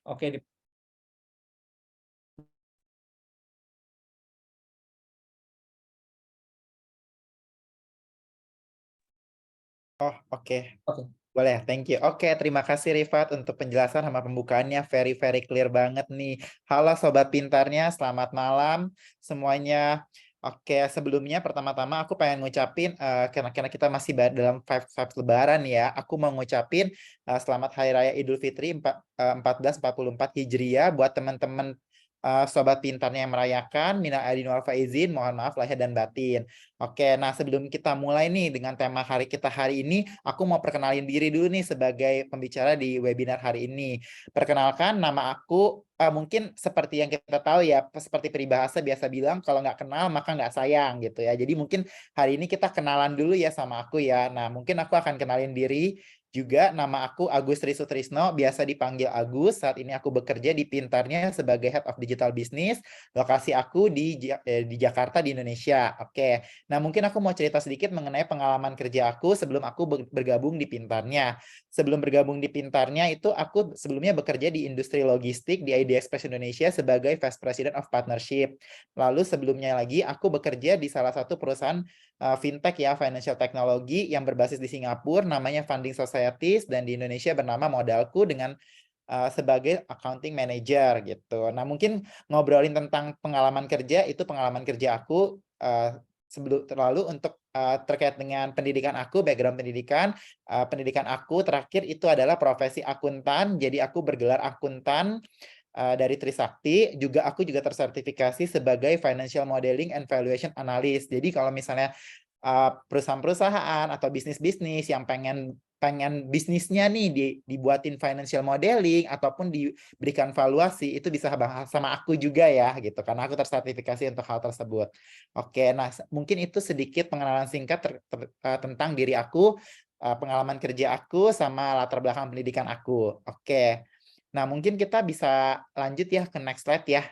Oke, Oh, oke. oke. Boleh, thank you. Oke, terima kasih Rifat untuk penjelasan sama pembukaannya. Very, very clear banget nih. Halo Sobat Pintarnya, selamat malam semuanya. Oke, sebelumnya pertama-tama aku pengen ngucapin, karena kita masih dalam vibes Lebaran ya, aku mau ngucapin selamat Hari Raya Idul Fitri 1444 Hijriah buat teman-teman Sobat Pintarnya yang merayakan. Minal aidin wal faizin, mohon maaf lahir dan batin. Oke, nah sebelum kita mulai nih dengan tema hari kita hari ini, aku mau perkenalin diri dulu nih sebagai pembicara di webinar hari ini. Perkenalkan, nama aku mungkin seperti yang kita tahu ya, seperti peribahasa biasa bilang, kalau nggak kenal maka nggak sayang gitu ya. Jadi mungkin hari ini kita kenalan dulu ya sama aku ya. Nah, mungkin aku akan kenalin diri juga. Nama aku Agus Trisutrisno, biasa dipanggil Agus. Saat ini aku bekerja di Pintarnya sebagai Head of Digital Business. Lokasi aku di Jakarta di Indonesia. Oke. Nah, mungkin aku mau cerita sedikit mengenai pengalaman kerja aku sebelum aku bergabung di Pintarnya. Sebelum bergabung di Pintarnya itu aku sebelumnya bekerja di industri logistik di ID Express Indonesia sebagai Vice President of Partnership. Lalu sebelumnya lagi aku bekerja di salah satu perusahaan fintech ya, financial technology yang berbasis di Singapura, namanya Funding Societies, dan di Indonesia bernama Modalku dengan sebagai accounting manager gitu. Nah, mungkin ngobrolin tentang pengalaman kerja, itu pengalaman kerja aku sebelum terlalu untuk terkait dengan pendidikan aku, background pendidikan aku terakhir itu adalah profesi akuntan. Jadi aku bergelar akuntan dari Trisakti. Aku juga tersertifikasi sebagai Financial Modeling and Valuation Analyst. Jadi kalau misalnya perusahaan-perusahaan atau bisnis-bisnis yang pengen pengen bisnisnya nih dibuatin financial modeling ataupun diberikan valuasi, itu bisa bahas sama aku juga ya gitu, karena aku tersertifikasi untuk hal tersebut. Oke, nah mungkin itu sedikit pengenalan singkat tentang diri aku, pengalaman kerja aku sama latar belakang pendidikan aku. Oke, nah mungkin kita bisa lanjut ya ke next slide ya,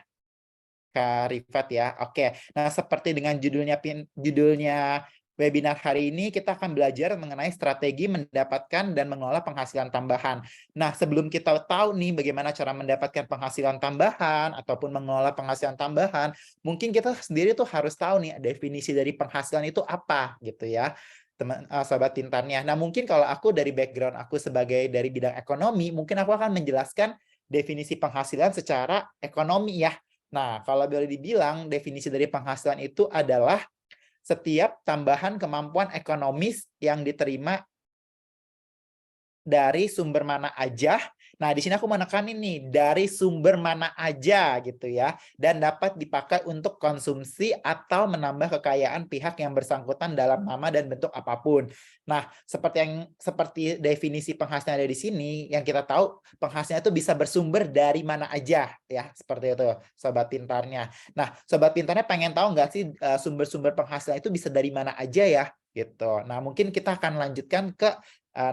Kak Rifat ya. Oke, nah seperti dengan judulnya webinar hari ini, kita akan belajar mengenai strategi mendapatkan dan mengelola penghasilan tambahan. Nah, sebelum kita tahu nih bagaimana cara mendapatkan penghasilan tambahan ataupun mengelola penghasilan tambahan, mungkin kita sendiri tuh harus tahu nih definisi dari penghasilan itu apa gitu ya, teman Sobat Pintarnya. Nah, mungkin kalau aku dari background aku sebagai dari bidang ekonomi, mungkin aku akan menjelaskan definisi penghasilan secara ekonomi ya. Nah, kalau boleh dibilang definisi dari penghasilan itu adalah setiap tambahan kemampuan ekonomis yang diterima dari sumber mana aja. Nah, di sini aku menekanin nih, dari sumber mana aja gitu ya, dan dapat dipakai untuk konsumsi atau menambah kekayaan pihak yang bersangkutan dalam nama dan bentuk apapun. Nah, seperti definisi penghasilan ada di sini, yang kita tahu penghasilan itu bisa bersumber dari mana aja ya, seperti itu Sobat Pintarnya. Nah, Sobat Pintarnya pengen tahu nggak sih sumber-sumber penghasilan itu bisa dari mana aja ya gitu. Nah, mungkin kita akan lanjutkan ke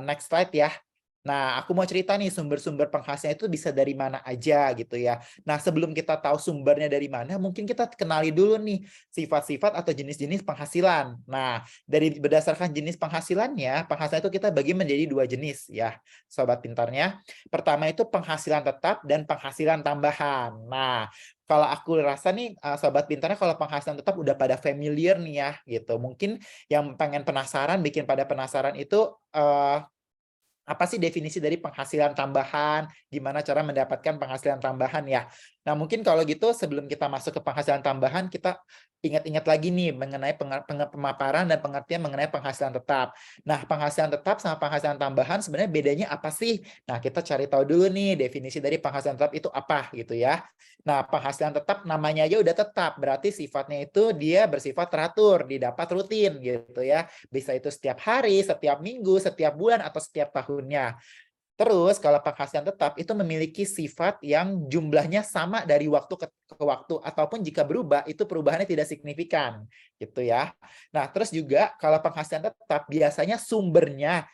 next slide ya. Nah, aku mau cerita nih sumber-sumber penghasilan itu bisa dari mana aja gitu ya. Nah, sebelum kita tahu sumbernya dari mana, mungkin kita kenali dulu nih sifat-sifat atau jenis-jenis penghasilan. Nah, dari berdasarkan jenis penghasilannya, penghasilan itu kita bagi menjadi dua jenis ya, Sobat Pintarnya. Pertama itu penghasilan tetap dan penghasilan tambahan. Nah, kalau aku rasa nih Sobat Pintarnya kalau penghasilan tetap udah pada familiar nih ya gitu. Mungkin yang pengen penasaran, bikin pada penasaran itu apa sih definisi dari penghasilan tambahan, gimana cara mendapatkan penghasilan tambahan ya. Nah, mungkin kalau gitu sebelum kita masuk ke penghasilan tambahan, kita ingat-ingat lagi nih mengenai pemaparan dan pengertian mengenai penghasilan tetap. Nah, penghasilan tetap sama penghasilan tambahan sebenarnya bedanya apa sih? Nah, kita cari tahu dulu nih definisi dari penghasilan tetap itu apa gitu ya. Nah, penghasilan tetap namanya aja udah tetap, berarti sifatnya itu dia bersifat teratur, didapat rutin gitu ya. Bisa itu setiap hari, setiap minggu, setiap bulan, atau setiap tahunnya. Terus kalau penghasilan tetap itu memiliki sifat yang jumlahnya sama dari waktu ke waktu, ataupun jika berubah itu perubahannya tidak signifikan gitu ya. Nah, terus juga kalau penghasilan tetap biasanya sumbernya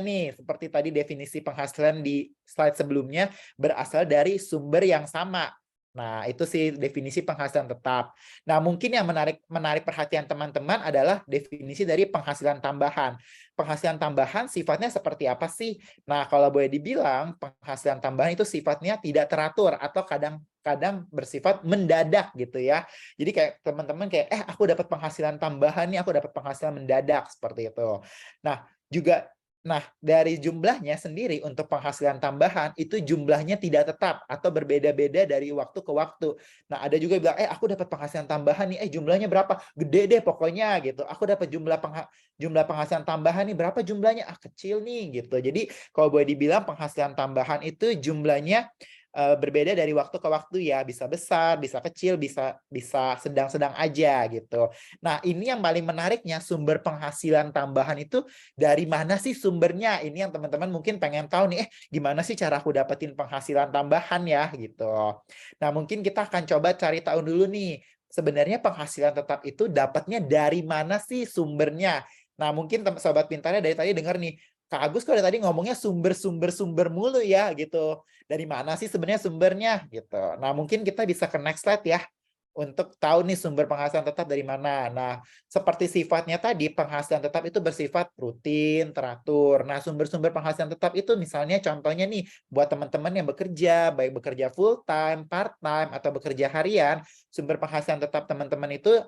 nih seperti tadi definisi penghasilan di slide sebelumnya berasal dari sumber yang sama. Nah, itu sih definisi penghasilan tetap. Nah, mungkin yang menarik menarik perhatian teman-teman adalah definisi dari penghasilan tambahan. Penghasilan tambahan sifatnya seperti apa sih? Nah, kalau boleh dibilang, penghasilan tambahan itu sifatnya tidak teratur atau kadang-kadang bersifat mendadak gitu ya. Jadi kayak teman-teman kayak, aku dapat penghasilan tambahan nih, aku dapat penghasilan mendadak seperti itu. Nah, juga dari jumlahnya sendiri untuk penghasilan tambahan itu jumlahnya tidak tetap atau berbeda-beda dari waktu ke waktu. Nah, ada juga yang bilang, aku dapat penghasilan tambahan nih, jumlahnya berapa? Gede deh pokoknya gitu. Aku dapat jumlah penghasilan tambahan nih, berapa jumlahnya? Kecil nih gitu. Jadi kalau boleh dibilang penghasilan tambahan itu jumlahnya berbeda dari waktu ke waktu ya, bisa besar, bisa kecil, bisa bisa sedang-sedang aja gitu. Nah, ini yang paling menariknya, sumber penghasilan tambahan itu dari mana sih sumbernya? Ini yang teman-teman mungkin pengen tahu nih, gimana sih cara aku dapetin penghasilan tambahan ya gitu. Nah, mungkin kita akan coba cari tahu dulu nih, sebenarnya penghasilan tetap itu dapatnya dari mana sih sumbernya? Nah, mungkin sobat pintarnya dari tadi dengar nih, Kak Agus kok dari tadi ngomongnya sumber-sumber mulu ya gitu. Dari mana sih sebenarnya sumbernya gitu. Nah, mungkin kita bisa ke next slide ya untuk tahu nih sumber penghasilan tetap dari mana. Nah, seperti sifatnya tadi, penghasilan tetap itu bersifat rutin, teratur. Nah, sumber-sumber penghasilan tetap itu misalnya contohnya nih, buat teman-teman yang bekerja, baik bekerja full time, part time, atau bekerja harian, sumber penghasilan tetap teman-teman itu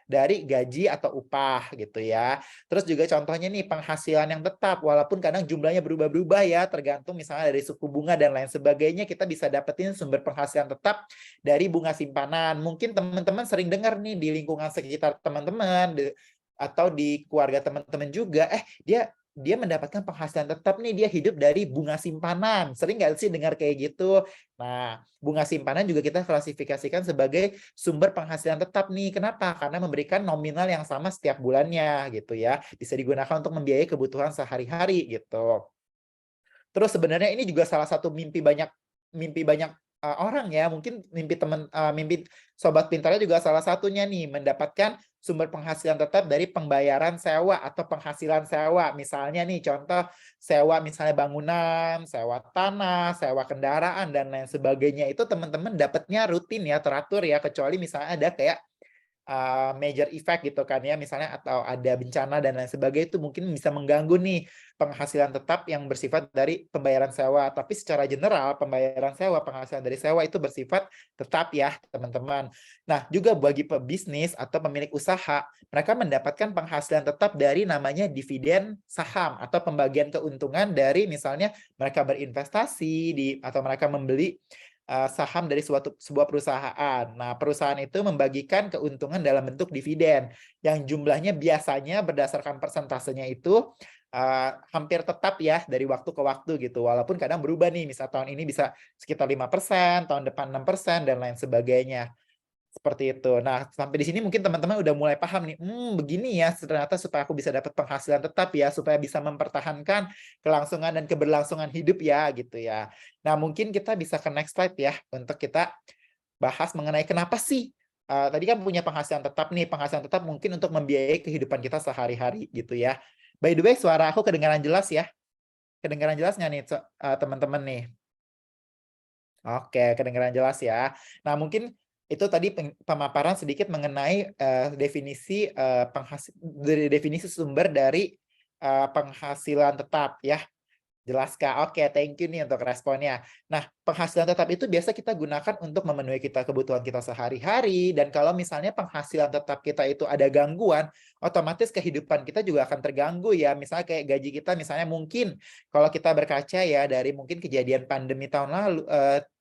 dari gaji atau upah gitu ya. Terus juga contohnya nih penghasilan yang tetap, walaupun kadang jumlahnya berubah-berubah ya, tergantung misalnya dari suku bunga dan lain sebagainya, kita bisa dapetin sumber penghasilan tetap dari bunga simpanan. Mungkin teman-teman sering dengar nih di lingkungan sekitar teman-teman atau di keluarga teman-teman juga, dia dia mendapatkan penghasilan tetap nih, dia hidup dari bunga simpanan. Sering nggak sih dengar kayak gitu? Nah, bunga simpanan juga kita klasifikasikan sebagai sumber penghasilan tetap nih. Kenapa? Karena memberikan nominal yang sama setiap bulannya gitu ya. Bisa digunakan untuk membiayai kebutuhan sehari-hari gitu. Terus sebenarnya ini juga salah satu mimpi banyak orang ya. Mungkin mimpi sobat pintarnya juga salah satunya nih mendapatkan sumber penghasilan tetap dari pembayaran sewa atau penghasilan sewa. Misalnya nih contoh sewa misalnya bangunan, sewa tanah, sewa kendaraan dan lain sebagainya itu teman-teman dapatnya rutin ya, teratur ya, kecuali misalnya ada kayak major effect gitu kan ya, misalnya atau ada bencana dan lain sebagainya, itu mungkin bisa mengganggu nih penghasilan tetap yang bersifat dari pembayaran sewa. Tapi secara general pembayaran sewa, penghasilan dari sewa itu bersifat tetap ya teman-teman. Nah, juga bagi pebisnis atau pemilik usaha, mereka mendapatkan penghasilan tetap dari namanya dividen saham atau pembagian keuntungan dari misalnya mereka berinvestasi atau mereka membeli saham dari sebuah perusahaan. Nah, perusahaan itu membagikan keuntungan dalam bentuk dividen yang jumlahnya biasanya berdasarkan persentasenya itu hampir tetap ya dari waktu ke waktu gitu. Walaupun kadang berubah nih, misal tahun ini bisa sekitar 5%, tahun depan 6%, dan lain sebagainya. Seperti itu. Nah, sampai di sini mungkin teman-teman udah mulai paham nih, begini ya ternyata supaya aku bisa dapat penghasilan tetap ya, supaya bisa mempertahankan kelangsungan dan keberlangsungan hidup ya, gitu ya. Nah, mungkin kita bisa ke next slide ya, untuk kita bahas mengenai kenapa sih, tadi kan punya penghasilan tetap nih, penghasilan tetap mungkin untuk membiayai kehidupan kita sehari-hari gitu ya. By the way, suara aku kedengaran jelas ya? Kedengaran jelas nggak nih, teman-teman nih? Oke, kedengaran jelas ya. Nah, mungkin itu tadi pemaparan sedikit mengenai definisi definisi sumber dari penghasilan tetap ya. Jelas, Kak. Oke, thank you nih untuk responnya. Nah, penghasilan tetap itu biasa kita gunakan untuk memenuhi kebutuhan kita sehari-hari, dan kalau misalnya penghasilan tetap kita itu ada gangguan, otomatis kehidupan kita juga akan terganggu ya. Misalnya kayak gaji kita misalnya mungkin kalau kita berkaca ya dari mungkin kejadian pandemi tahun lalu,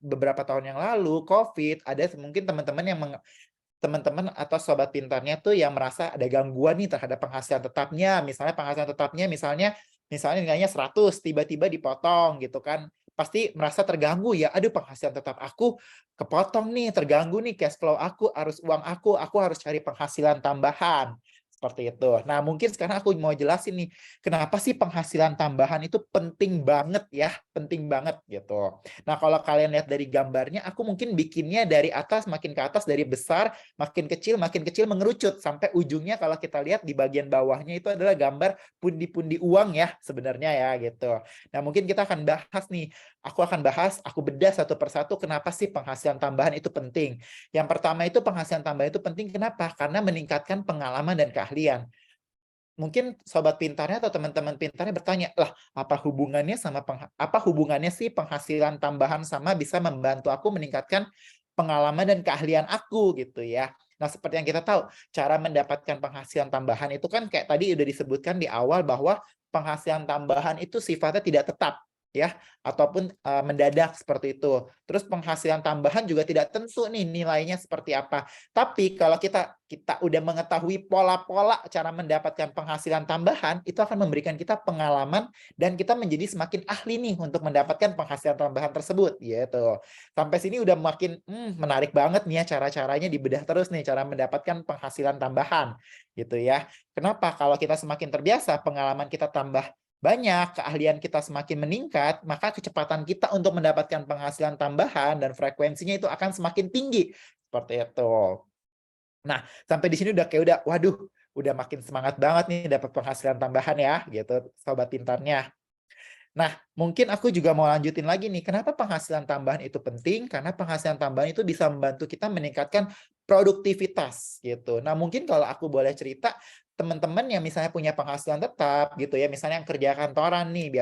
beberapa tahun yang lalu, COVID, ada mungkin teman-teman atau sobat pintarnya tuh yang merasa ada gangguan nih terhadap penghasilan tetapnya. Misalnya penghasilan tetapnya misalnya nilainya 100, tiba-tiba dipotong gitu kan. Pasti merasa terganggu ya, aduh penghasilan tetap aku kepotong nih, terganggu nih cash flow aku, arus uang aku harus cari penghasilan tambahan. Seperti itu. Nah, mungkin sekarang aku mau jelasin nih, kenapa sih penghasilan tambahan itu penting banget ya, penting banget gitu. Nah, kalau kalian lihat dari gambarnya, aku mungkin bikinnya dari atas makin ke atas, dari besar makin kecil mengerucut sampai ujungnya kalau kita lihat di bagian bawahnya itu adalah gambar pundi-pundi uang ya sebenarnya ya gitu. Nah, mungkin kita akan bahas nih, aku bedah satu persatu kenapa sih penghasilan tambahan itu penting. Yang pertama itu penghasilan tambahan itu penting kenapa? Karena meningkatkan pengalaman dan keahlian. Mungkin sobat pintarnya atau teman-teman pintarnya bertanya, lah apa hubungannya sih penghasilan tambahan sama bisa membantu aku meningkatkan pengalaman dan keahlian aku gitu ya. Nah, seperti yang kita tahu, cara mendapatkan penghasilan tambahan itu kan kayak tadi udah disebutkan di awal bahwa penghasilan tambahan itu sifatnya tidak tetap ya, ataupun mendadak seperti itu. Terus penghasilan tambahan juga tidak tentu nih nilainya seperti apa. Tapi kalau kita udah mengetahui pola-pola cara mendapatkan penghasilan tambahan, itu akan memberikan kita pengalaman dan kita menjadi semakin ahli nih untuk mendapatkan penghasilan tambahan tersebut gitu. Sampai sini udah makin menarik banget nih ya, cara-caranya dibedah terus nih cara mendapatkan penghasilan tambahan gitu ya. Kenapa? Kalau kita semakin terbiasa, pengalaman kita tambah banyak, keahlian kita semakin meningkat, maka kecepatan kita untuk mendapatkan penghasilan tambahan dan frekuensinya itu akan semakin tinggi. Seperti itu. Nah, sampai di sini waduh, udah makin semangat banget nih dapat penghasilan tambahan ya, gitu, sobat pintarnya. Nah, mungkin aku juga mau lanjutin lagi nih, kenapa penghasilan tambahan itu penting? Karena penghasilan tambahan itu bisa membantu kita meningkatkan produktivitas gitu. Nah, mungkin kalau aku boleh cerita, teman-teman yang misalnya punya penghasilan tetap gitu ya, misalnya yang kerja kantoran nih,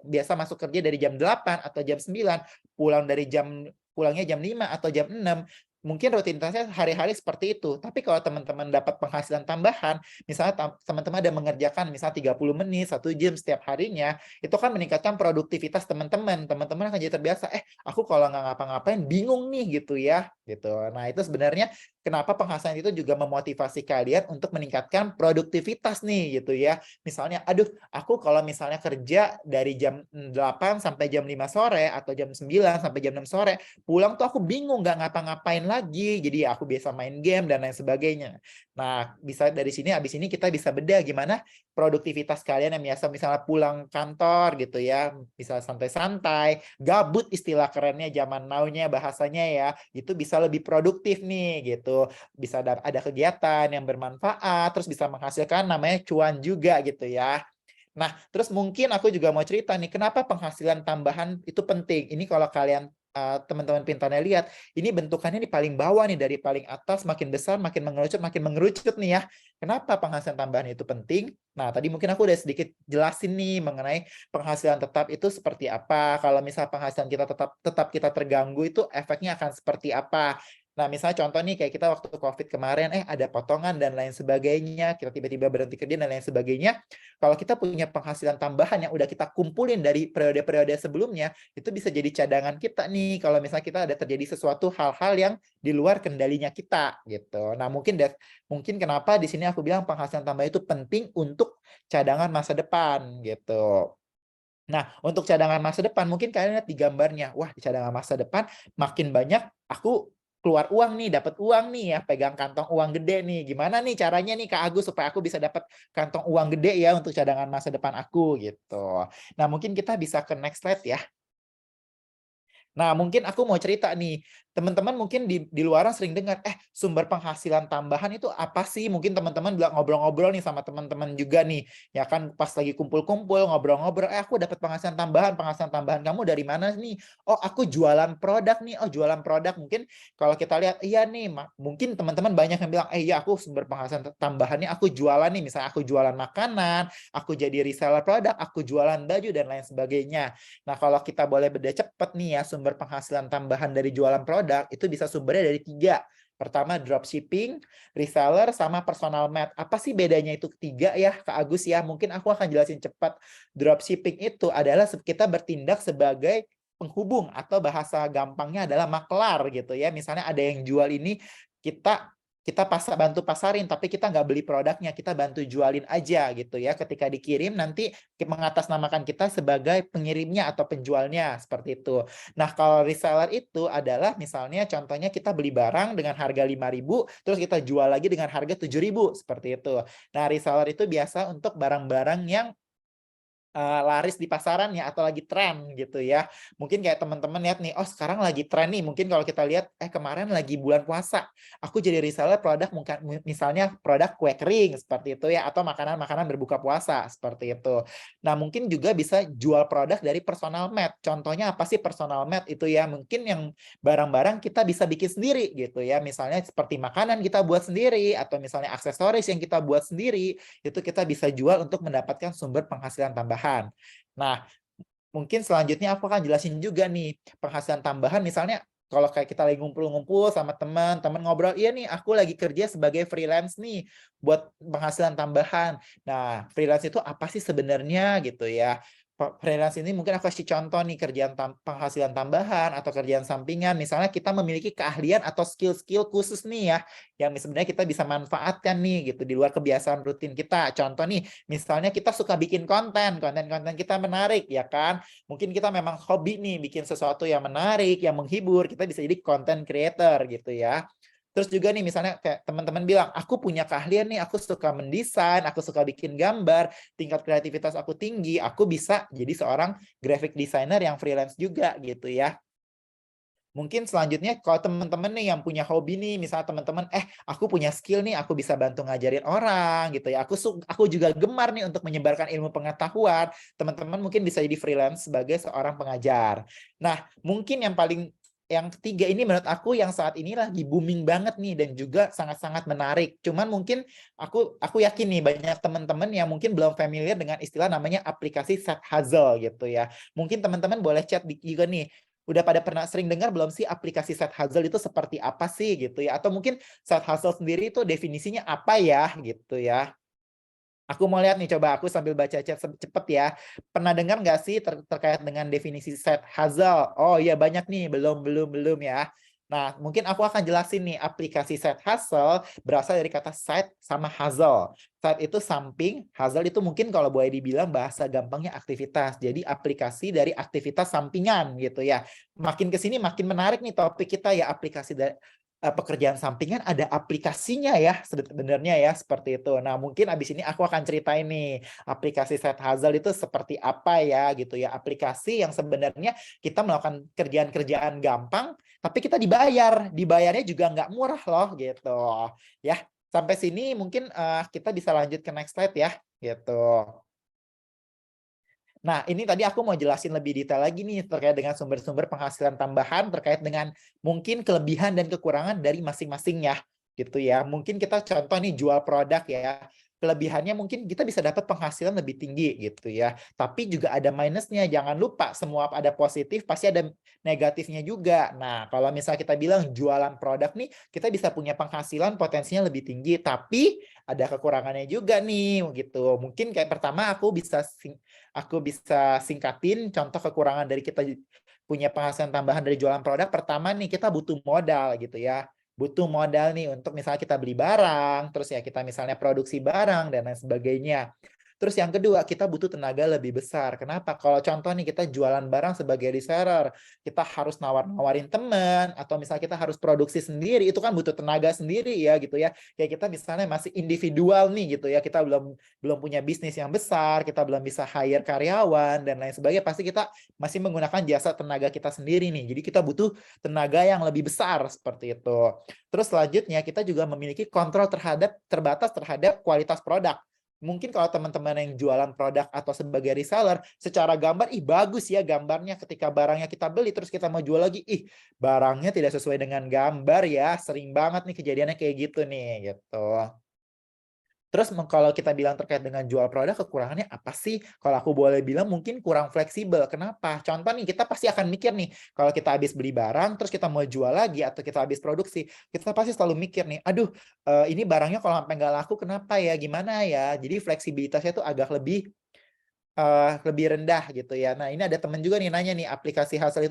biasa masuk kerja dari jam 8 atau jam 9, pulangnya jam 5 atau jam 6, mungkin rutinitasnya hari-hari seperti itu. Tapi kalau teman-teman dapat penghasilan tambahan, misalnya teman-teman ada mengerjakan misalnya 30 menit, 1 jam setiap harinya, itu kan meningkatkan produktivitas teman-teman. Teman-teman akan jadi terbiasa, aku kalau nggak ngapa-ngapain bingung nih gitu ya. Gitu. Nah, itu sebenarnya kenapa penghasilan itu juga memotivasi kalian untuk meningkatkan produktivitas nih gitu ya. Misalnya, aduh, aku kalau misalnya kerja dari jam 8 sampai jam 5 sore atau jam 9 sampai jam 6 sore, pulang tuh aku bingung nggak ngapa-ngapain lagi. Jadi aku biasa main game dan lain sebagainya. Nah, bisa dari sini habis ini kita bisa bedah gimana produktivitas kalian yang biasa misalnya pulang kantor gitu ya, bisa santai-santai, gabut istilah kerennya zaman now-nya bahasanya ya, itu bisa lebih produktif nih gitu. Bisa ada kegiatan yang bermanfaat, terus bisa menghasilkan namanya cuan juga gitu ya. Nah, terus mungkin aku juga mau cerita nih, kenapa penghasilan tambahan itu penting. Ini kalau kalian teman-teman pintarnya lihat, ini bentukannya di paling bawah nih, dari paling atas makin besar, makin mengerucut nih ya. Kenapa penghasilan tambahan itu penting? Nah, tadi mungkin aku udah sedikit jelasin nih mengenai penghasilan tetap itu seperti apa. Kalau misal penghasilan kita tetap kita terganggu, itu efeknya akan seperti apa. Nah, misalnya contoh nih kayak kita waktu COVID kemarin, ada potongan dan lain sebagainya, kita tiba-tiba berhenti kerja dan lain sebagainya. Kalau kita punya penghasilan tambahan yang udah kita kumpulin dari periode-periode sebelumnya, itu bisa jadi cadangan kita nih kalau misalnya kita ada terjadi sesuatu hal-hal yang di luar kendalinya kita gitu. Nah, mungkin kenapa di sini aku bilang penghasilan tambah itu penting untuk cadangan masa depan gitu. Nah, untuk cadangan masa depan, mungkin kalian lihat di gambarnya. Wah, di cadangan masa depan makin banyak aku keluar uang nih, dapat uang nih ya, pegang kantong uang gede nih. Gimana nih caranya nih Kak Agus supaya aku bisa dapat kantong uang gede ya untuk cadangan masa depan aku gitu. Nah, mungkin kita bisa ke next slide ya. Nah, mungkin aku mau cerita nih, teman-teman mungkin di luaran sering dengar, sumber penghasilan tambahan itu apa sih? Mungkin teman-teman bilang ngobrol-ngobrol nih sama teman-teman juga nih, ya kan pas lagi kumpul-kumpul, ngobrol-ngobrol, aku dapat penghasilan tambahan kamu dari mana nih? Oh, aku jualan produk nih, oh jualan produk. Mungkin kalau kita lihat, iya nih, mungkin teman-teman banyak yang bilang, iya aku sumber penghasilan tambahannya aku jualan nih, misalnya aku jualan makanan, aku jadi reseller produk, aku jualan baju, dan lain sebagainya. Nah, kalau kita boleh beda cepat nih ya, sumber penghasilan tambahan dari jualan produk, itu bisa sumbernya dari 3. Pertama, dropshipping, reseller, sama personal made. Apa sih bedanya itu 3 ya, Kak Agus ya? Mungkin aku akan jelasin cepat. Dropshipping itu adalah kita bertindak sebagai penghubung atau bahasa gampangnya adalah maklar gitu ya. Misalnya ada yang jual ini, kita kita bantu pasarin, tapi kita nggak beli produknya, kita bantu jualin aja gitu ya. Ketika dikirim nanti mengatasnamakan kita sebagai pengirimnya atau penjualnya, seperti itu. Nah, kalau reseller itu adalah misalnya contohnya kita beli barang dengan harga 5.000, terus kita jual lagi dengan harga 7.000, seperti itu. Nah, reseller itu biasa untuk barang-barang yang laris di pasaran ya atau lagi tren gitu ya. Mungkin kayak teman-teman lihat nih, oh sekarang lagi tren nih. Mungkin kalau kita lihat, kemarin lagi bulan puasa, aku jadi reseller produk misalnya produk kue kering seperti itu ya, atau makanan-makanan berbuka puasa seperti itu. Nah, mungkin juga bisa jual produk dari personal made. Contohnya apa sih personal made itu ya? Mungkin yang barang-barang kita bisa bikin sendiri gitu ya. Misalnya seperti makanan kita buat sendiri, atau misalnya aksesoris yang kita buat sendiri, itu kita bisa jual untuk mendapatkan sumber penghasilan tambahan. Nah, mungkin selanjutnya aku akan jelasin juga nih penghasilan tambahan. Misalnya kalau kayak kita lagi ngumpul-ngumpul sama teman-teman ngobrol, iya nih aku lagi kerja sebagai freelance nih buat penghasilan tambahan. Nah, freelance itu apa sih sebenarnya gitu ya? Freelance ini mungkin aku kasih contoh nih kerjaan penghasilan tambahan atau kerjaan sampingan. Misalnya kita memiliki keahlian atau skill-skill khusus nih ya, yang sebenarnya kita bisa manfaatkan nih gitu di luar kebiasaan rutin kita. Contoh nih, misalnya kita suka bikin konten kita menarik ya kan. Mungkin kita memang hobi nih bikin sesuatu yang menarik, yang menghibur, kita bisa jadi content creator gitu ya. Terus juga nih misalnya kayak teman-teman bilang, aku punya keahlian nih, aku suka mendesain, aku suka bikin gambar, tingkat kreativitas aku tinggi, aku bisa jadi seorang graphic designer yang freelance juga gitu ya. Mungkin selanjutnya kalau teman-teman nih yang punya hobi nih, misalnya teman-teman, aku punya skill nih, aku bisa bantu ngajarin orang gitu ya. Aku juga gemar nih untuk menyebarkan ilmu pengetahuan. Teman-teman mungkin bisa jadi freelance sebagai seorang pengajar. Nah, mungkin yang ketiga ini menurut aku yang saat ini lagi booming banget nih dan juga sangat-sangat menarik. Cuman mungkin aku yakin nih banyak teman-teman yang mungkin belum familiar dengan istilah namanya aplikasi side hustle gitu ya. Mungkin teman-teman boleh chat juga nih, udah pada pernah sering dengar belum sih aplikasi side hustle itu seperti apa sih gitu ya? Atau mungkin side hustle sendiri itu definisinya apa ya gitu ya? Aku mau lihat nih, coba aku sambil baca chat cepet ya. Pernah dengar nggak sih terkait dengan definisi side hustle? Oh iya banyak nih, belum ya. Nah, mungkin aku akan jelasin nih, aplikasi side hustle berasal dari kata side sama hustle. Side itu samping, hustle itu mungkin kalau boleh dibilang bahasa gampangnya aktivitas. Jadi aplikasi dari aktivitas sampingan gitu ya. Makin ke sini makin menarik nih topik kita ya, aplikasi dari pekerjaan sampingan ada aplikasinya ya sebenarnya ya seperti itu. Nah, mungkin abis ini aku akan ceritain nih aplikasi side hustle itu seperti apa ya gitu ya. Aplikasi yang sebenarnya kita melakukan kerjaan-kerjaan gampang tapi kita dibayar. Dibayarnya juga nggak murah loh gitu. Ya, sampai sini mungkin kita bisa lanjut ke next slide ya gitu. Nah, ini tadi aku mau jelasin lebih detail lagi nih terkait dengan sumber-sumber penghasilan tambahan terkait dengan mungkin kelebihan dan kekurangan dari masing-masingnya gitu ya. Mungkin kita contoh nih jual produk ya. Kelebihannya mungkin kita bisa dapat penghasilan lebih tinggi gitu ya. Tapi juga ada minusnya. Jangan lupa semua ada positif pasti ada negatifnya juga. Nah, kalau misalnya kita bilang jualan produk nih, kita bisa punya penghasilan potensinya lebih tinggi, tapi ada kekurangannya juga nih gitu. Mungkin kayak pertama aku bisa singkatin contoh kekurangan dari kita punya penghasilan tambahan dari jualan produk. Pertama nih, kita butuh modal gitu ya. Butuh modal nih untuk misalnya kita beli barang, terus ya kita misalnya produksi barang, dan lain sebagainya. Terus yang kedua, kita butuh tenaga lebih besar. Kenapa? Kalau contoh nih kita jualan barang sebagai reseller, kita harus nawarin teman, atau misalnya kita harus produksi sendiri, itu kan butuh tenaga sendiri ya gitu ya. Kayak kita misalnya masih individual nih gitu ya, kita belum belum punya bisnis yang besar, kita belum bisa hire karyawan, dan lain sebagainya, pasti kita masih menggunakan jasa tenaga kita sendiri nih. Jadi kita butuh tenaga yang lebih besar seperti itu. Terus selanjutnya kita juga memiliki kontrol terbatas terhadap kualitas produk. Mungkin kalau teman-teman yang jualan produk atau sebagai reseller, secara gambar, bagus ya gambarnya ketika barangnya kita beli, terus kita mau jual lagi, barangnya tidak sesuai dengan gambar ya. Sering banget nih kejadiannya kayak gitu nih, gitu. Terus kalau kita bilang terkait dengan jual produk, kekurangannya apa sih? Kalau aku boleh bilang mungkin kurang fleksibel. Kenapa? Contoh nih, kita pasti akan mikir nih, kalau kita habis beli barang, terus kita mau jual lagi, atau kita habis produksi, kita pasti selalu mikir nih, aduh, ini barangnya kalau sampai nggak laku, kenapa ya? Gimana ya? Jadi fleksibilitasnya tuh agak lebih lebih rendah gitu ya. Nah, ini ada temen juga nih nanya nih, aplikasi Hustle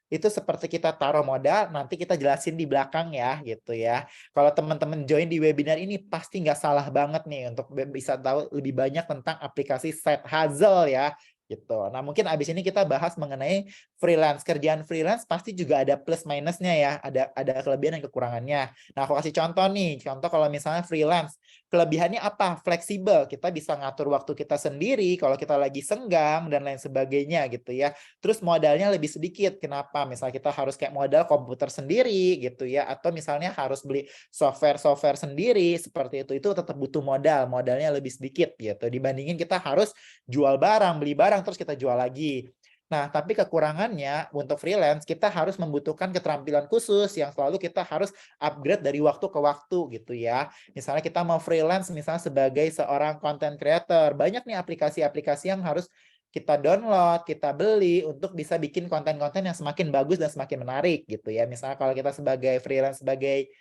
itu seperti kita taruh modal, nanti kita jelasin di belakang ya gitu ya. Kalau teman-teman join di webinar ini pasti nggak salah banget nih untuk bisa tahu lebih banyak tentang aplikasi Side Hustle ya gitu. Nah, mungkin abis ini kita bahas mengenai freelance. Kerjaan freelance pasti juga ada plus minusnya ya, ada kelebihan dan kekurangannya. Nah, aku kasih contoh nih. Contoh kalau misalnya freelance, kelebihannya apa? Fleksibel. Kita bisa ngatur waktu kita sendiri kalau kita lagi senggang dan lain sebagainya gitu ya. Terus modalnya lebih sedikit. Kenapa? Misalnya kita harus kayak modal komputer sendiri gitu ya, atau misalnya harus beli software-software sendiri seperti itu tetap butuh modal. Modalnya lebih sedikit gitu dibandingin kita harus jual barang, beli barang terus kita jual lagi. Nah, tapi kekurangannya untuk freelance, kita harus membutuhkan keterampilan khusus yang selalu kita harus upgrade dari waktu ke waktu gitu ya. Misalnya kita mau freelance misalnya sebagai seorang content creator, banyak nih aplikasi-aplikasi yang harus kita download, kita beli untuk bisa bikin konten-konten yang semakin bagus dan semakin menarik gitu ya. Misalnya kalau kita sebagai freelance, sebagai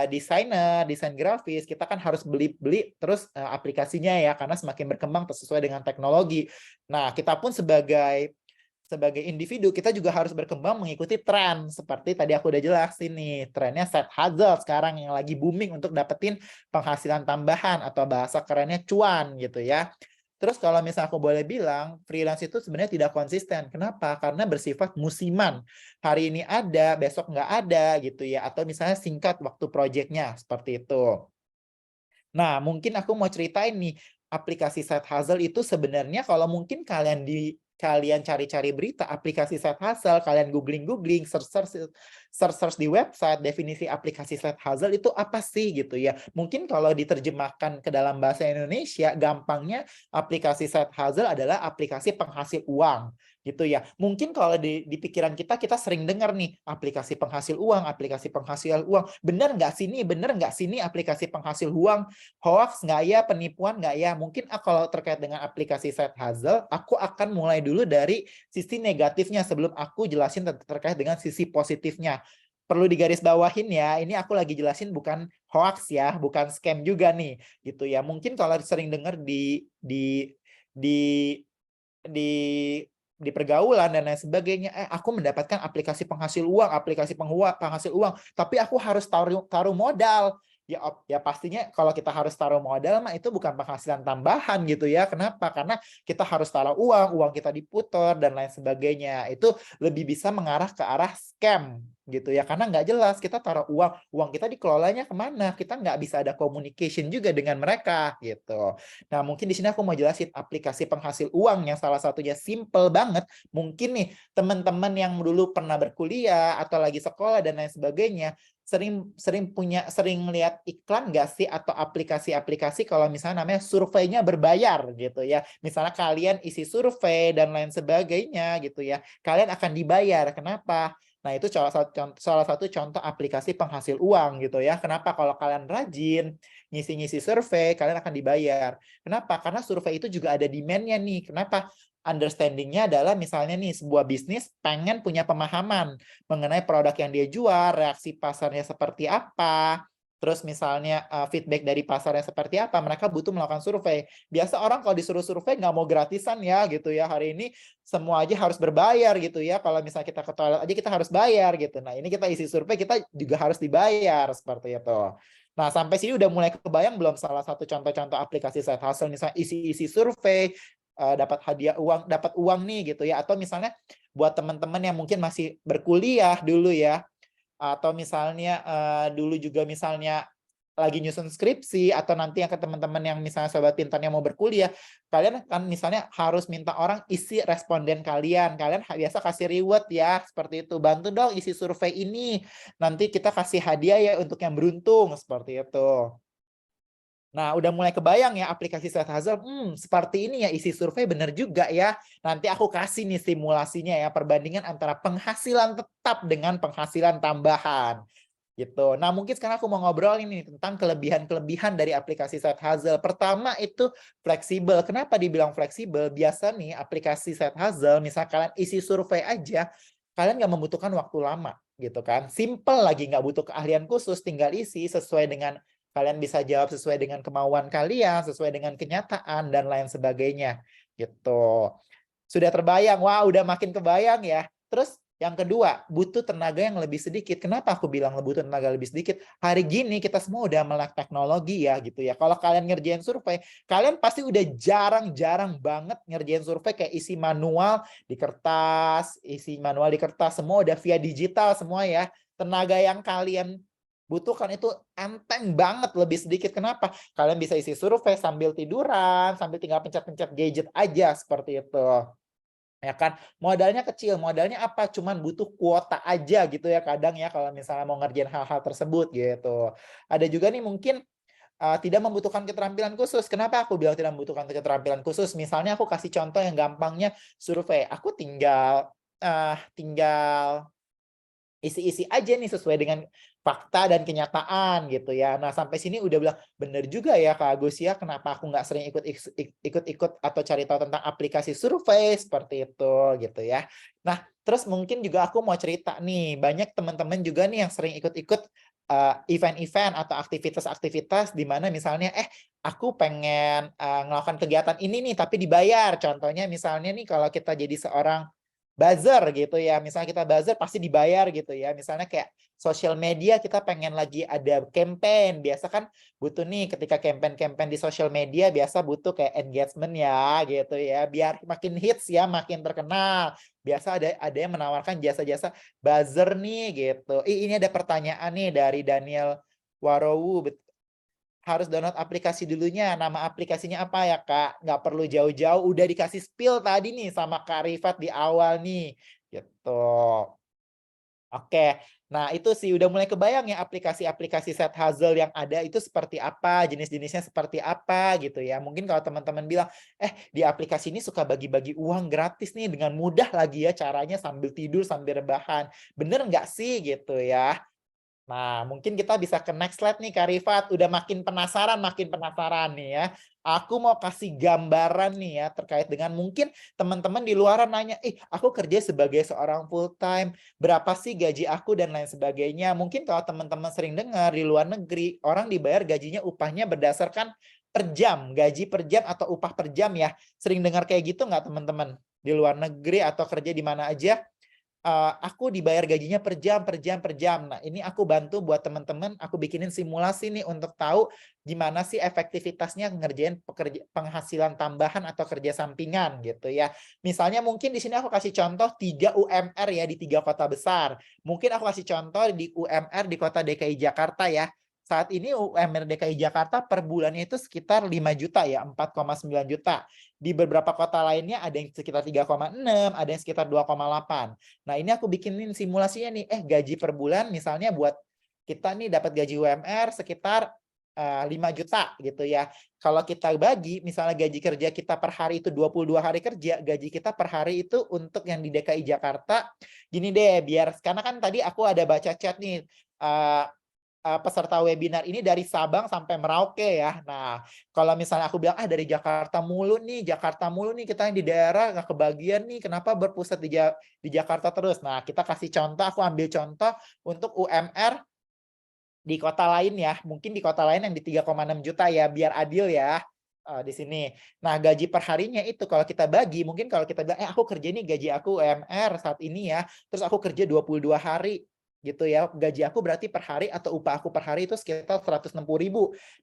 desainer, desain grafis, kita kan harus beli terus aplikasinya ya, karena semakin berkembang sesuai dengan teknologi. Nah, kita pun sebagai individu kita juga harus berkembang mengikuti tren seperti tadi aku udah jelasin nih, trennya side hustle sekarang yang lagi booming untuk dapetin penghasilan tambahan atau bahasa kerennya cuan gitu ya. Terus kalau misalnya aku boleh bilang, freelance itu sebenarnya tidak konsisten. Kenapa? Karena bersifat musiman. Hari ini ada, besok nggak ada gitu ya. Atau misalnya singkat waktu proyeknya, seperti itu. Nah, mungkin aku mau ceritain nih, aplikasi side hustle itu sebenarnya kalau mungkin kalian cari-cari berita aplikasi side hustle, kalian googling, search di website definisi aplikasi side hustle itu apa sih gitu ya. Mungkin kalau diterjemahkan ke dalam bahasa Indonesia, gampangnya aplikasi side hustle adalah aplikasi penghasil uang gitu ya. Mungkin kalau di pikiran kita sering dengar nih aplikasi penghasil uang, aplikasi penghasil uang. Benar nggak sih ini? Benar nggak sih ini aplikasi penghasil uang? Hoax nggak ya, penipuan nggak ya? Mungkin kalau terkait dengan aplikasi side hustle, aku akan mulai dulu dari sisi negatifnya sebelum aku jelasin terkait dengan sisi positifnya. Perlu digarisbawahin ya, ini aku lagi jelasin bukan hoax ya, bukan scam juga nih, gitu ya. Mungkin kalau sering dengar di di di pergaulan dan lain sebagainya, aku mendapatkan aplikasi penghasil uang, aplikasi penghasil uang, tapi aku harus taruh modal. Ya pastinya kalau kita harus taruh modal mah itu bukan penghasilan tambahan gitu ya. Kenapa? Karena kita harus taruh uang kita diputar dan lain sebagainya. Itu lebih bisa mengarah ke arah scam gitu ya. Karena nggak jelas kita taruh uang kita dikelolanya kemana. Kita nggak bisa ada communication juga dengan mereka gitu. Nah, mungkin di sini aku mau jelasin aplikasi penghasil uang yang salah satunya simple banget. Mungkin nih teman-teman yang dulu pernah berkuliah atau lagi sekolah dan lain sebagainya sering lihat iklan nggak sih atau aplikasi-aplikasi kalau misalnya namanya surveinya berbayar gitu ya. Misalnya kalian isi survei dan lain sebagainya gitu ya. Kalian akan dibayar. Kenapa? Nah, itu salah satu contoh aplikasi penghasil uang gitu ya. Kenapa? Kalau kalian rajin ngisi-ngisi survei, kalian akan dibayar. Kenapa? Karena survei itu juga ada demand-nya nih. Kenapa? Understanding-nya adalah misalnya nih sebuah bisnis pengen punya pemahaman mengenai produk yang dia jual, reaksi pasarnya seperti apa, terus misalnya feedback dari pasarnya seperti apa, mereka butuh melakukan survei. Biasa orang kalau disuruh survei nggak mau gratisan ya gitu ya. Hari ini semua aja harus berbayar gitu ya. Kalau misalnya kita ke toilet aja kita harus bayar gitu. Nah, ini kita isi survei kita juga harus dibayar seperti itu. Nah, sampai sini udah mulai kebayang belum salah satu contoh-contoh aplikasi side hustle, misalnya isi-isi survei, dapat hadiah uang, dapat uang nih gitu ya. Atau misalnya buat teman-teman yang mungkin masih berkuliah dulu ya, atau misalnya dulu juga misalnya lagi nyusun skripsi, atau nanti yang ke teman-teman yang misalnya sobat pintarnya mau berkuliah, kalian kan misalnya harus minta orang isi responden kalian biasa kasih reward ya, seperti itu, bantu dong isi survei ini, nanti kita kasih hadiah ya untuk yang beruntung, seperti itu. Nah, udah mulai kebayang ya aplikasi Side Hustle, seperti ini ya isi survei bener juga ya. Nanti aku kasih nih simulasinya ya, perbandingan antara penghasilan tetap dengan penghasilan tambahan. Gitu. Nah, mungkin sekarang aku mau ngobrol ini tentang kelebihan-kelebihan dari aplikasi Side Hustle. Pertama itu fleksibel. Kenapa dibilang fleksibel? Biasa nih aplikasi Side Hustle, misal kalian isi survei aja, kalian nggak membutuhkan waktu lama gitu kan. Simple lagi, nggak butuh keahlian khusus, tinggal isi sesuai dengan kalian bisa jawab sesuai dengan kemauan kalian, sesuai dengan kenyataan dan lain sebagainya gitu. Sudah terbayang, wah udah makin kebayang ya. Terus yang kedua, butuh tenaga yang lebih sedikit. Kenapa aku bilang butuh tenaga lebih sedikit? Hari gini kita semua udah melek teknologi ya gitu ya. Kalau kalian ngerjain survei, kalian pasti udah jarang-jarang banget ngerjain survei kayak isi manual di kertas, semua udah via digital semua ya. Tenaga yang kalian butuhkan itu enteng banget, lebih sedikit. Kenapa? Kalian bisa isi survei sambil tiduran, sambil tinggal pencet-pencet gadget aja seperti itu. Ya kan, modalnya kecil, modalnya apa? Cuman butuh kuota aja gitu ya kadang ya kalau misalnya mau ngerjain hal-hal tersebut gitu. Ada juga nih mungkin tidak membutuhkan keterampilan khusus. Kenapa aku bilang tidak membutuhkan keterampilan khusus? Misalnya aku kasih contoh yang gampangnya survei. Aku tinggal isi-isi aja nih sesuai dengan fakta dan kenyataan gitu ya. Nah, sampai sini udah bilang, bener juga ya Kak Agus ya, kenapa aku nggak sering ikut-ikut atau cari tahu tentang aplikasi survei seperti itu gitu ya. Nah, terus mungkin juga aku mau cerita nih, banyak teman-teman juga nih yang sering ikut-ikut event-event atau aktivitas-aktivitas di mana misalnya, aku pengen melakukan kegiatan ini nih, tapi dibayar. Contohnya misalnya nih kalau kita jadi seorang buzzer gitu ya, misalnya kita buzzer pasti dibayar gitu ya, misalnya kayak sosial media kita pengen lagi ada campaign, biasa kan butuh nih ketika campaign-campaign di sosial media biasa butuh kayak engagement ya gitu ya, biar makin hits ya, makin terkenal. Biasa ada yang menawarkan jasa-jasa buzzer nih gitu. Ini ada pertanyaan nih dari Daniel Warowu, harus download aplikasi dulunya. Nama aplikasinya apa ya, Kak? Nggak perlu jauh-jauh, udah dikasih spill tadi nih sama Kak Rifat di awal nih, gitu. Oke, nah itu sih udah mulai kebayang ya aplikasi-aplikasi set Hazel yang ada itu seperti apa, jenis-jenisnya seperti apa gitu ya. Mungkin kalau teman-teman bilang, di aplikasi ini suka bagi-bagi uang gratis nih dengan mudah lagi ya caranya sambil tidur, sambil rebahan. Bener nggak sih gitu ya? Nah, mungkin kita bisa ke next slide nih Kak Rifat. Udah makin penasaran nih ya. Aku mau kasih gambaran nih ya terkait dengan mungkin teman-teman di luaran nanya, aku kerja sebagai seorang full time, berapa sih gaji aku dan lain sebagainya. Mungkin kalau teman-teman sering dengar di luar negeri, orang dibayar gajinya upahnya berdasarkan per jam, gaji per jam atau upah per jam ya. Sering dengar kayak gitu nggak teman-teman? Di luar negeri atau kerja di mana aja? Aku dibayar gajinya per jam per jam per jam. Nah, ini aku bantu buat teman-teman, aku bikinin simulasi nih untuk tahu gimana sih efektivitasnya ngerjain penghasilan tambahan atau kerja sampingan gitu ya. Misalnya mungkin di sini aku kasih contoh 3 UMR ya di 3 kota besar. Mungkin aku kasih contoh di UMR di kota DKI Jakarta ya. Saat ini UMR DKI Jakarta per bulannya itu sekitar 5 juta ya, 4,9 juta. Di beberapa kota lainnya ada yang sekitar 3,6, ada yang sekitar 2,8. Nah, ini aku bikinin simulasinya nih, gaji per bulan misalnya buat kita nih dapat gaji UMR sekitar 5 juta gitu ya. Kalau kita bagi, misalnya gaji kerja kita per hari itu 22 hari kerja, gaji kita per hari itu untuk yang di DKI Jakarta, gini deh, biar karena kan tadi aku ada baca chat nih, peserta webinar ini dari Sabang sampai Merauke ya. Nah, kalau misalnya aku bilang, dari Jakarta mulu nih, kita yang di daerah nggak kebagian nih, kenapa berpusat di Jakarta terus? Nah, kita kasih contoh, aku ambil contoh untuk UMR di kota lain ya, mungkin di kota lain yang di 3,6 juta ya, biar adil ya di sini. Nah, gaji per harinya itu kalau kita bagi, mungkin kalau kita bilang, aku kerja nih gaji aku UMR saat ini ya, terus aku kerja 22 hari gitu ya, gaji aku berarti per hari atau upah aku per hari itu sekitar 160.000.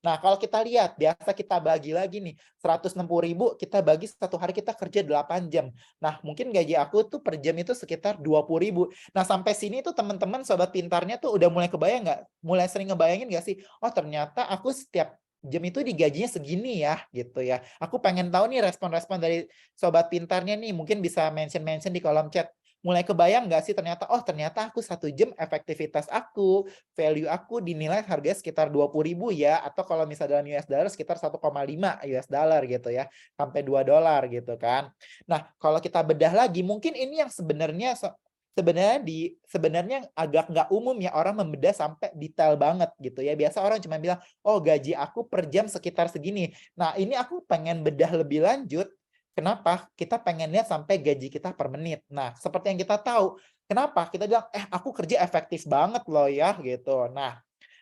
Nah, kalau kita lihat, biasa kita bagi lagi nih, 160.000 kita bagi satu hari kita kerja 8 jam. Nah, mungkin gaji aku tuh per jam itu sekitar 20.000. Nah, sampai sini tuh teman-teman sobat pintarnya tuh udah mulai kebayang nggak? Mulai sering ngebayangin nggak sih? Oh, ternyata aku setiap jam itu digajinya segini ya, gitu ya. Aku pengen tahu nih respon-respon dari sobat pintarnya nih. Mungkin bisa mention-mention di kolom chat. Mulai kebayang nggak sih ternyata, oh ternyata aku 1 jam efektivitas aku, value aku dinilai harganya sekitar 20.000 ya, atau kalau misalnya dalam US dollar sekitar 1,5 US dollar gitu ya, sampai $2 gitu kan. Nah, kalau kita bedah lagi, mungkin ini yang sebenarnya agak nggak umum ya orang membedah sampai detail banget gitu ya. Biasa orang cuma bilang, oh gaji aku per jam sekitar segini. Nah, ini aku pengen bedah lebih lanjut. Kenapa? Kita pengen lihat sampai gaji kita per menit. Nah, seperti yang kita tahu, kenapa? Kita bilang, aku kerja efektif banget loh ya gitu. Nah,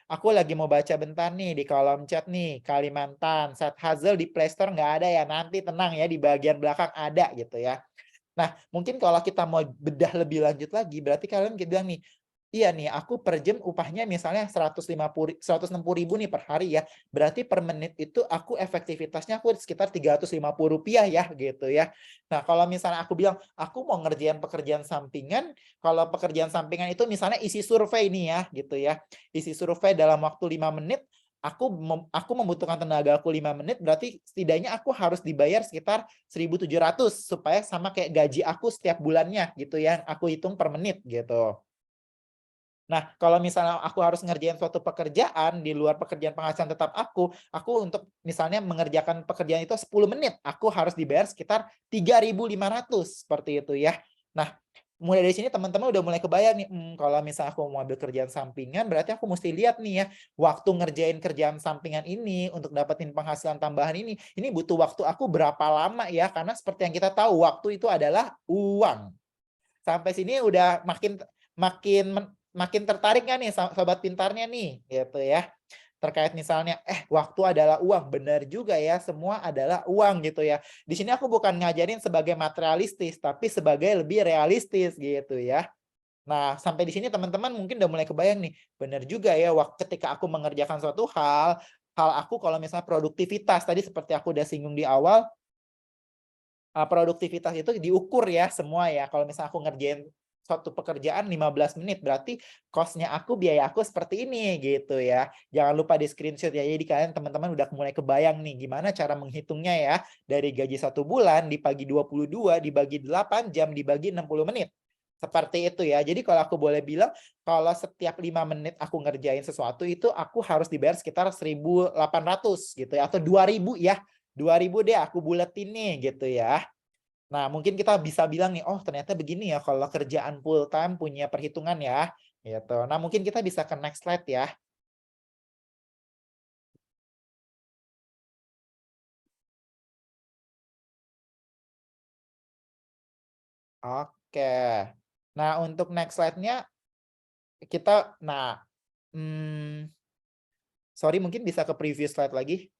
Aku lagi mau baca bentar nih di kolom chat nih, Kalimantan, Seth Hazel di Play Store nggak ada ya, nanti tenang ya di bagian belakang ada gitu ya. Nah, mungkin kalau kita mau bedah lebih lanjut lagi, berarti kalian bilang nih, iya nih, aku per jam upahnya misalnya 160.000 nih per hari ya. Berarti per menit itu aku efektivitasnya aku sekitar Rp350 ya gitu ya. Nah, kalau misalnya aku bilang aku mau ngerjain pekerjaan sampingan, kalau pekerjaan sampingan itu misalnya isi survei nih ya gitu ya. Isi survei dalam waktu 5 menit, aku membutuhkan tenaga aku 5 menit, berarti setidaknya aku harus dibayar sekitar 1.700 supaya sama kayak gaji aku setiap bulannya gitu ya, aku hitung per menit gitu. Nah, kalau misalnya aku harus ngerjain suatu pekerjaan di luar pekerjaan penghasilan tetap aku untuk misalnya mengerjakan pekerjaan itu 10 menit, aku harus dibayar sekitar 3.500 seperti itu ya. Nah, mulai dari sini teman-teman udah mulai kebayang nih, kalau misalnya aku mau ambil kerjaan sampingan, berarti aku mesti lihat nih ya, waktu ngerjain kerjaan sampingan ini untuk dapetin penghasilan tambahan ini butuh waktu aku berapa lama ya, karena seperti yang kita tahu waktu itu adalah uang. Sampai sini udah makin makin tertarik nggak nih sobat pintarnya nih, gitu ya. Terkait misalnya, waktu adalah uang, benar juga ya, semua adalah uang gitu ya. Di sini aku bukan ngajarin sebagai materialistis, tapi sebagai lebih realistis gitu ya. Nah, sampai di sini teman-teman mungkin udah mulai kebayang nih, benar juga ya, ketika aku mengerjakan suatu hal aku kalau misalnya produktivitas, tadi seperti aku udah singgung di awal, produktivitas itu diukur ya semua ya. Kalau misalnya aku ngerjain suatu pekerjaan 15 menit, berarti cost-nya aku, biaya aku seperti ini gitu ya. Jangan lupa di-screenshot ya. Jadi kalian teman-teman udah mulai kebayang nih gimana cara menghitungnya ya. Dari gaji 1 bulan dibagi 22, dibagi 8 jam, dibagi 60 menit. Seperti itu ya. Jadi kalau aku boleh bilang, kalau setiap 5 menit aku ngerjain sesuatu itu aku harus dibayar sekitar 1.800 gitu ya, atau 2.000 ya. 2.000 deh aku buletin nih gitu ya. Nah, mungkin kita bisa bilang nih, oh ternyata begini ya kalau kerjaan full time punya perhitungan ya, gitu. Nah, mungkin kita bisa ke next slide ya. Oke. Nah, untuk next slide-nya hmm, sorry mungkin bisa ke previous slide lagi.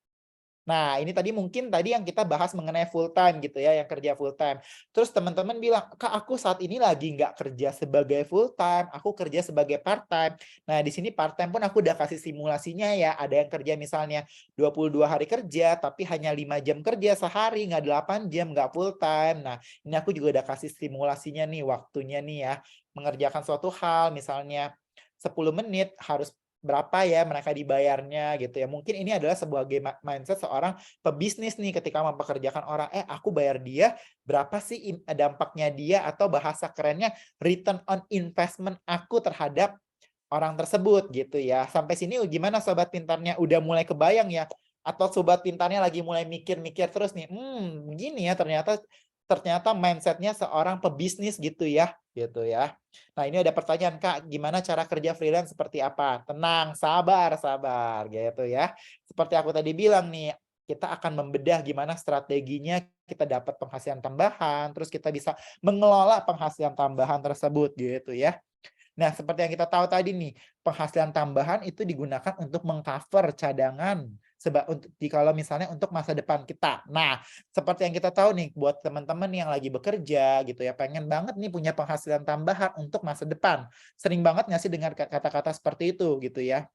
Nah, ini tadi mungkin yang kita bahas mengenai full time gitu ya, yang kerja full time. Terus teman-teman bilang, "Kak, aku saat ini lagi nggak kerja sebagai full time, aku kerja sebagai part time." Nah, di sini part time pun aku udah kasih simulasinya ya. Ada yang kerja misalnya 22 hari kerja, tapi hanya 5 jam kerja sehari, nggak 8 jam, nggak full time. Nah, ini aku juga udah kasih simulasinya nih, waktunya nih ya. Mengerjakan suatu hal, misalnya 10 menit harus berapa ya mereka dibayarnya gitu ya. Mungkin ini adalah sebuah mindset seorang pebisnis nih ketika mempekerjakan orang, aku bayar dia berapa sih dampaknya dia, atau bahasa kerennya return on investment aku terhadap orang tersebut gitu ya. Sampai sini gimana sobat pintarnya? Udah mulai kebayang ya? Atau sobat pintarnya lagi mulai mikir-mikir terus nih, begini ya ternyata ternyata mindsetnya seorang pebisnis gitu ya, gitu ya. Nah, ini ada pertanyaan, Kak, gimana cara kerja freelance seperti apa? Tenang, sabar sabar, gitu ya. Seperti aku tadi bilang nih, kita akan membedah gimana strateginya kita dapat penghasilan tambahan, terus kita bisa mengelola penghasilan tambahan tersebut, gitu ya. Nah, seperti yang kita tahu tadi nih, penghasilan tambahan itu digunakan untuk mengcover cadangan kalau misalnya untuk masa depan kita. Nah, seperti yang kita tahu nih, buat teman-teman yang lagi bekerja gitu ya, pengen banget nih punya penghasilan tambahan untuk masa depan. Sering banget nggak sih dengar kata-kata seperti itu gitu ya?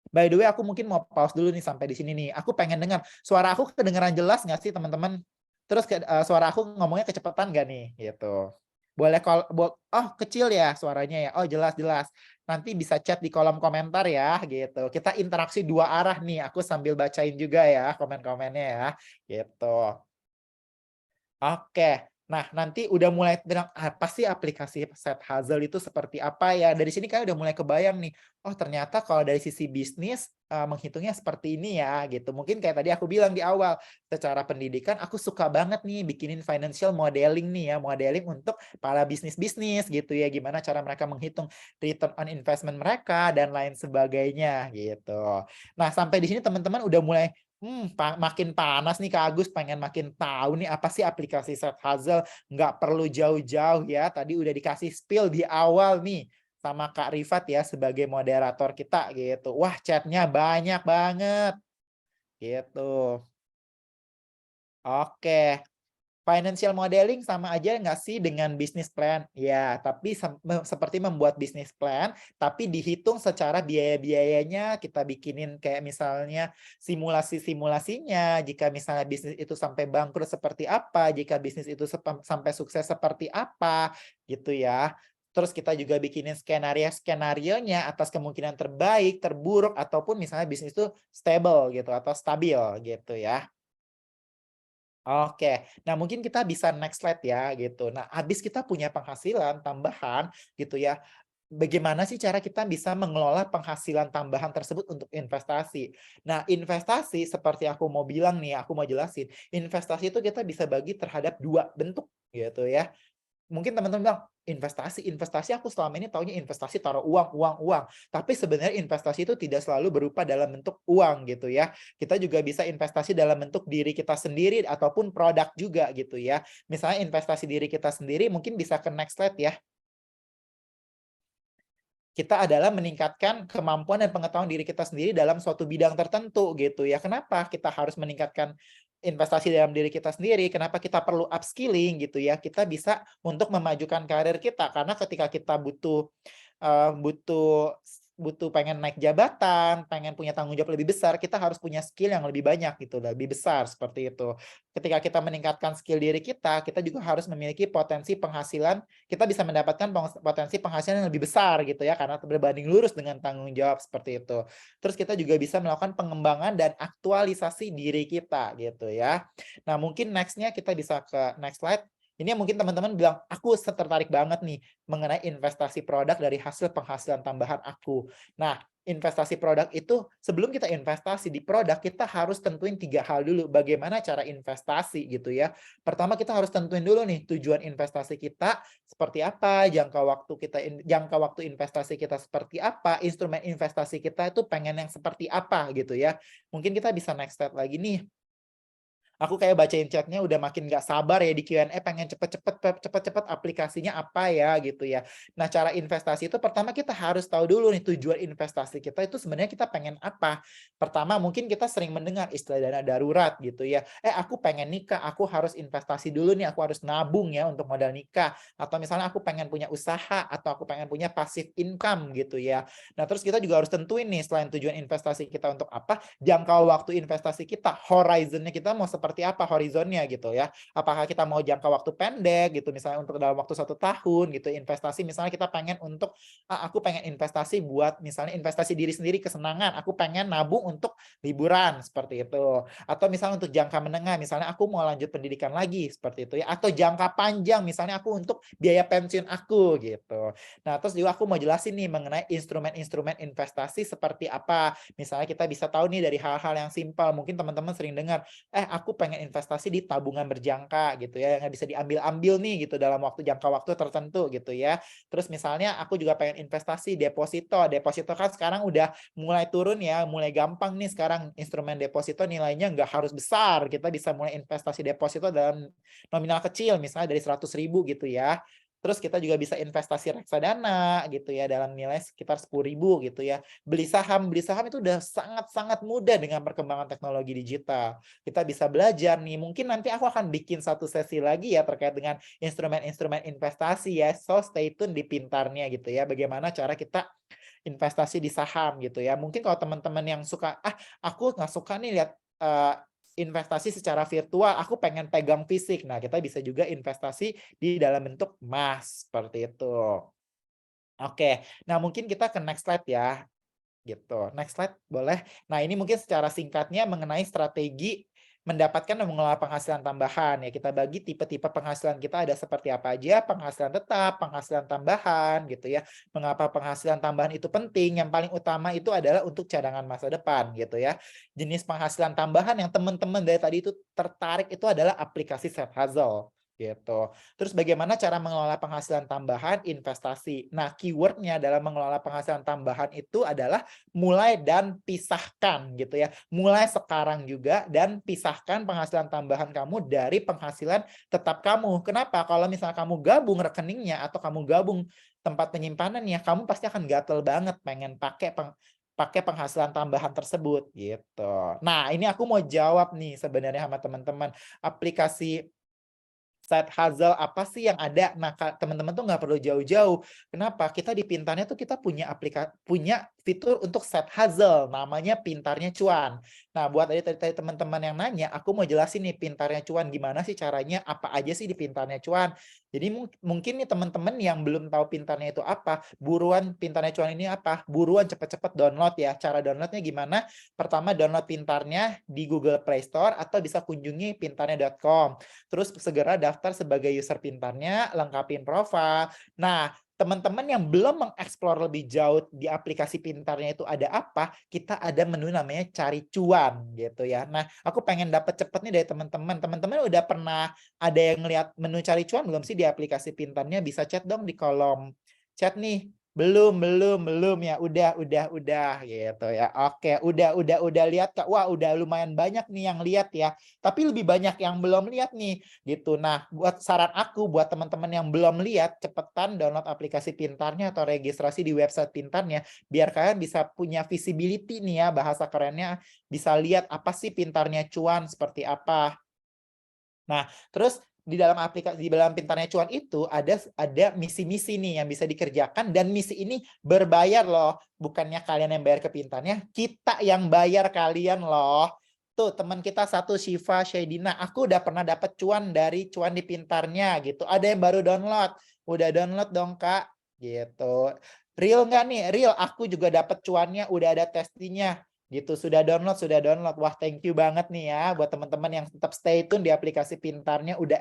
By the way, aku mungkin mau pause dulu nih sampai di sini nih. Aku pengen dengar, suara aku kedengeran jelas nggak sih teman-teman? Terus suara aku ngomongnya kecepatan nggak nih? Gitu. Boleh oh kecil ya suaranya ya? Oh jelas jelas. Nanti bisa chat di kolom komentar ya gitu. Kita interaksi dua arah nih, aku sambil bacain juga ya komen-komennya ya, gitu. Oke. Nah, nanti udah mulai bilang, apa sih aplikasi Seth Hazel itu seperti apa ya? Dari sini kan udah mulai kebayang nih, oh ternyata kalau dari sisi bisnis, menghitungnya seperti ini ya, gitu. Mungkin kayak tadi aku bilang di awal, secara pendidikan aku suka banget nih bikinin financial modeling nih ya, modeling untuk para bisnis-bisnis gitu ya, gimana cara mereka menghitung return on investment mereka dan lain sebagainya, gitu. Nah, sampai di sini teman-teman udah mulai makin panas nih Kak Agus, pengen makin tahu nih apa sih aplikasi Seth Hazel, nggak perlu jauh-jauh ya, tadi udah dikasih spill di awal nih. sama Kak Rifat ya sebagai moderator kita gitu. Wah, chatnya banyak banget gitu. Oke. Financial modeling sama aja nggak sih dengan business plan? Ya, tapi seperti membuat business plan, tapi dihitung secara biaya-biayanya, kita bikinin kayak misalnya simulasi-simulasinya, jika misalnya bisnis itu sampai bangkrut seperti apa, jika bisnis itu sampai sukses seperti apa, gitu ya. Terus kita juga bikinin skenario-skenarionya atas kemungkinan terbaik, terburuk, ataupun misalnya bisnis itu stable gitu, atau stabil gitu ya. Oke, nah mungkin kita bisa next slide ya gitu. Nah, habis kita punya penghasilan tambahan gitu ya, bagaimana sih cara kita bisa mengelola penghasilan tambahan tersebut untuk investasi? Nah, investasi seperti aku mau bilang nih, aku mau jelasin, investasi itu kita bisa bagi terhadap 2 bentuk gitu ya. Mungkin teman-teman bilang, investasi aku selama ini taunya investasi taruh uang uang uang. Tapi sebenarnya investasi itu tidak selalu berupa dalam bentuk uang gitu ya. Kita juga bisa investasi dalam bentuk diri kita sendiri ataupun produk juga gitu ya. Misalnya investasi diri kita sendiri mungkin bisa ke next slide ya. Kita adalah meningkatkan kemampuan dan pengetahuan diri kita sendiri dalam suatu bidang tertentu gitu ya. Kenapa kita harus meningkatkan investasi dalam diri kita sendiri? Kenapa kita perlu upskilling gitu ya? Kita bisa untuk memajukan karir kita karena ketika kita butuh butuh butuh pengen naik jabatan, pengen punya tanggung jawab lebih besar, kita harus punya skill yang lebih banyak gitu, lebih besar seperti itu. Ketika kita meningkatkan skill diri kita juga harus memiliki potensi penghasilan, kita bisa mendapatkan potensi penghasilan yang lebih besar gitu ya, karena berbanding lurus dengan tanggung jawab seperti itu. Terus kita juga bisa melakukan pengembangan dan aktualisasi diri kita gitu ya. Nah, mungkin next-nya kita bisa ke next slide. Ini yang mungkin teman-teman bilang, aku tertarik banget nih mengenai investasi produk dari hasil penghasilan tambahan aku. Nah, investasi produk itu sebelum kita investasi di produk, kita harus tentuin 3 hal dulu. Bagaimana cara investasi gitu ya. Pertama kita harus tentuin dulu nih tujuan investasi kita seperti apa, jangka waktu investasi kita seperti apa, instrumen investasi kita itu pengen yang seperti apa gitu ya. Mungkin kita bisa next step lagi nih. Aku kayak bacain chatnya udah makin nggak sabar ya di Q&A pengen cepet-cepet aplikasinya apa ya gitu ya. Nah, cara investasi itu pertama kita harus tahu dulu nih tujuan investasi kita itu sebenarnya kita pengen apa. Pertama mungkin kita sering mendengar istilah dana darurat gitu ya. Aku pengen nikah, aku harus investasi dulu nih, aku harus nabung ya untuk modal nikah. Atau misalnya aku pengen punya usaha atau aku pengen punya passive income gitu ya. Nah, terus kita juga harus tentuin nih selain tujuan investasi kita untuk apa, jangka waktu investasi kita, horizon-nya kita mau seperti apa horizonnya gitu ya. Apakah kita mau jangka waktu pendek gitu, misalnya untuk dalam waktu 1 tahun gitu, investasi misalnya kita pengen untuk, aku pengen investasi buat misalnya investasi diri sendiri kesenangan, aku pengen nabung untuk liburan, seperti itu. Atau misalnya untuk jangka menengah, misalnya aku mau lanjut pendidikan lagi, seperti itu ya. Atau jangka panjang, misalnya aku untuk biaya pensiun aku gitu. Nah, terus juga aku mau jelasin nih mengenai instrumen-instrumen investasi seperti apa. Misalnya kita bisa tahu nih dari hal-hal yang simpel, mungkin teman-teman sering dengar, aku pengen investasi di tabungan berjangka gitu ya, yang bisa diambil-ambil nih gitu dalam jangka waktu tertentu gitu ya. Terus misalnya aku juga pengen investasi deposito. Deposito kan sekarang udah mulai turun ya, mulai gampang nih sekarang instrumen deposito nilainya nggak harus besar. Kita bisa mulai investasi deposito dalam nominal kecil, misalnya dari 100.000 gitu ya. Terus kita juga bisa investasi reksadana gitu ya dalam nilai sekitar 10.000 gitu ya. Beli saham itu udah sangat-sangat mudah dengan perkembangan teknologi digital. Kita bisa belajar nih, mungkin nanti aku akan bikin satu sesi lagi ya terkait dengan instrumen-instrumen investasi ya. So stay tune di Pintarnya gitu ya. Bagaimana cara kita investasi di saham gitu ya. Mungkin kalau teman-teman yang suka, aku nggak suka nih lihat investasi secara virtual, aku pengen pegang fisik. Nah, kita bisa juga investasi di dalam bentuk emas, seperti itu. Oke, nah mungkin kita ke next slide ya, gitu. Next slide boleh. Nah, ini mungkin secara singkatnya mengenai strategi mendapatkan dan mengelola penghasilan tambahan. Ya, kita bagi tipe-tipe penghasilan kita ada seperti apa aja, penghasilan tetap, penghasilan tambahan, gitu ya. Mengapa penghasilan tambahan itu penting? Yang paling utama itu adalah untuk cadangan masa depan, gitu ya. Jenis penghasilan tambahan yang teman-teman dari tadi itu tertarik itu adalah aplikasi side hustle. Gitu. Terus bagaimana cara mengelola penghasilan tambahan investasi? Nah, keywordnya dalam mengelola penghasilan tambahan itu adalah mulai dan pisahkan gitu ya. Mulai sekarang juga dan pisahkan penghasilan tambahan kamu dari penghasilan tetap kamu. Kenapa? Kalau misalnya kamu gabung rekeningnya atau kamu gabung tempat penyimpanan ya, kamu pasti akan gatel banget pengen pakai penghasilan tambahan tersebut gitu. Nah, ini aku mau jawab nih sebenarnya sama teman-teman, aplikasi side hustle apa sih yang ada? Nah, teman-teman tuh nggak perlu jauh-jauh. Kenapa? Kita di Pintarnya tuh kita punya fitur untuk side hustle, namanya Pintarnya Cuan. Nah, buat tadi teman-teman yang nanya, aku mau jelasin nih Pintarnya Cuan gimana sih caranya, apa aja sih di Pintarnya Cuan. Jadi mungkin nih teman-teman yang belum tahu Pintarnya itu apa, buruan Pintarnya Cuan ini apa, buruan cepet-cepet download ya. Cara downloadnya gimana? Pertama download Pintarnya di Google Play Store atau bisa kunjungi pintarnya.com. Terus segera daftar sebagai user Pintarnya, lengkapin profil. Nah, teman-teman yang belum mengeksplor lebih jauh di aplikasi Pintarnya itu ada apa, kita ada menu namanya cari cuan gitu ya. Nah, aku pengen dapat cepet nih dari teman-teman. Teman-teman udah pernah ada yang ngeliat menu cari cuan belum sih di aplikasi Pintarnya? Bisa chat dong di kolom chat nih. Belum ya. Udah gitu ya. Oke, udah lihat Kak. Wah, udah lumayan banyak nih yang lihat ya. Tapi lebih banyak yang belum lihat nih gitu. Nah, buat saran aku buat teman-teman yang belum lihat, cepetan download aplikasi Pintarnya atau registrasi di website Pintarnya biar kalian bisa punya visibility nih ya, bahasa kerennya bisa lihat apa sih Pintarnya Cuan seperti apa. Nah, terus di dalam aplikasi di dalam Pintarnya Cuan itu ada misi-misi nih yang bisa dikerjakan dan misi ini berbayar loh. Bukannya kalian yang bayar ke Pintarnya, kita yang bayar kalian loh. Tuh teman kita satu Shiva Shaidina, aku udah pernah dapat cuan dari cuan di Pintarnya gitu. Ada yang baru download. Udah download dong, Kak. Gitu. Real nggak nih? Real, aku juga dapat cuannya, udah ada testingnya gitu. Sudah download. Wah, thank you banget nih ya buat teman-teman yang tetap stay tune di aplikasi Pintarnya, udah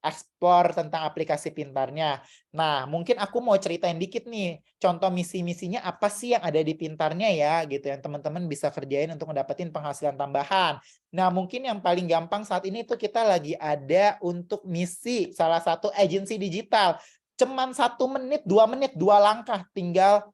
explore tentang aplikasi Pintarnya. Nah, mungkin aku mau ceritain dikit nih contoh misi-misinya apa sih yang ada di Pintarnya ya gitu, yang teman-teman bisa kerjain untuk mendapatkan penghasilan tambahan. Nah, mungkin yang paling gampang saat ini tuh kita lagi ada untuk misi salah satu agensi digital. Cuman 1 menit, 2 menit, 2 langkah, tinggal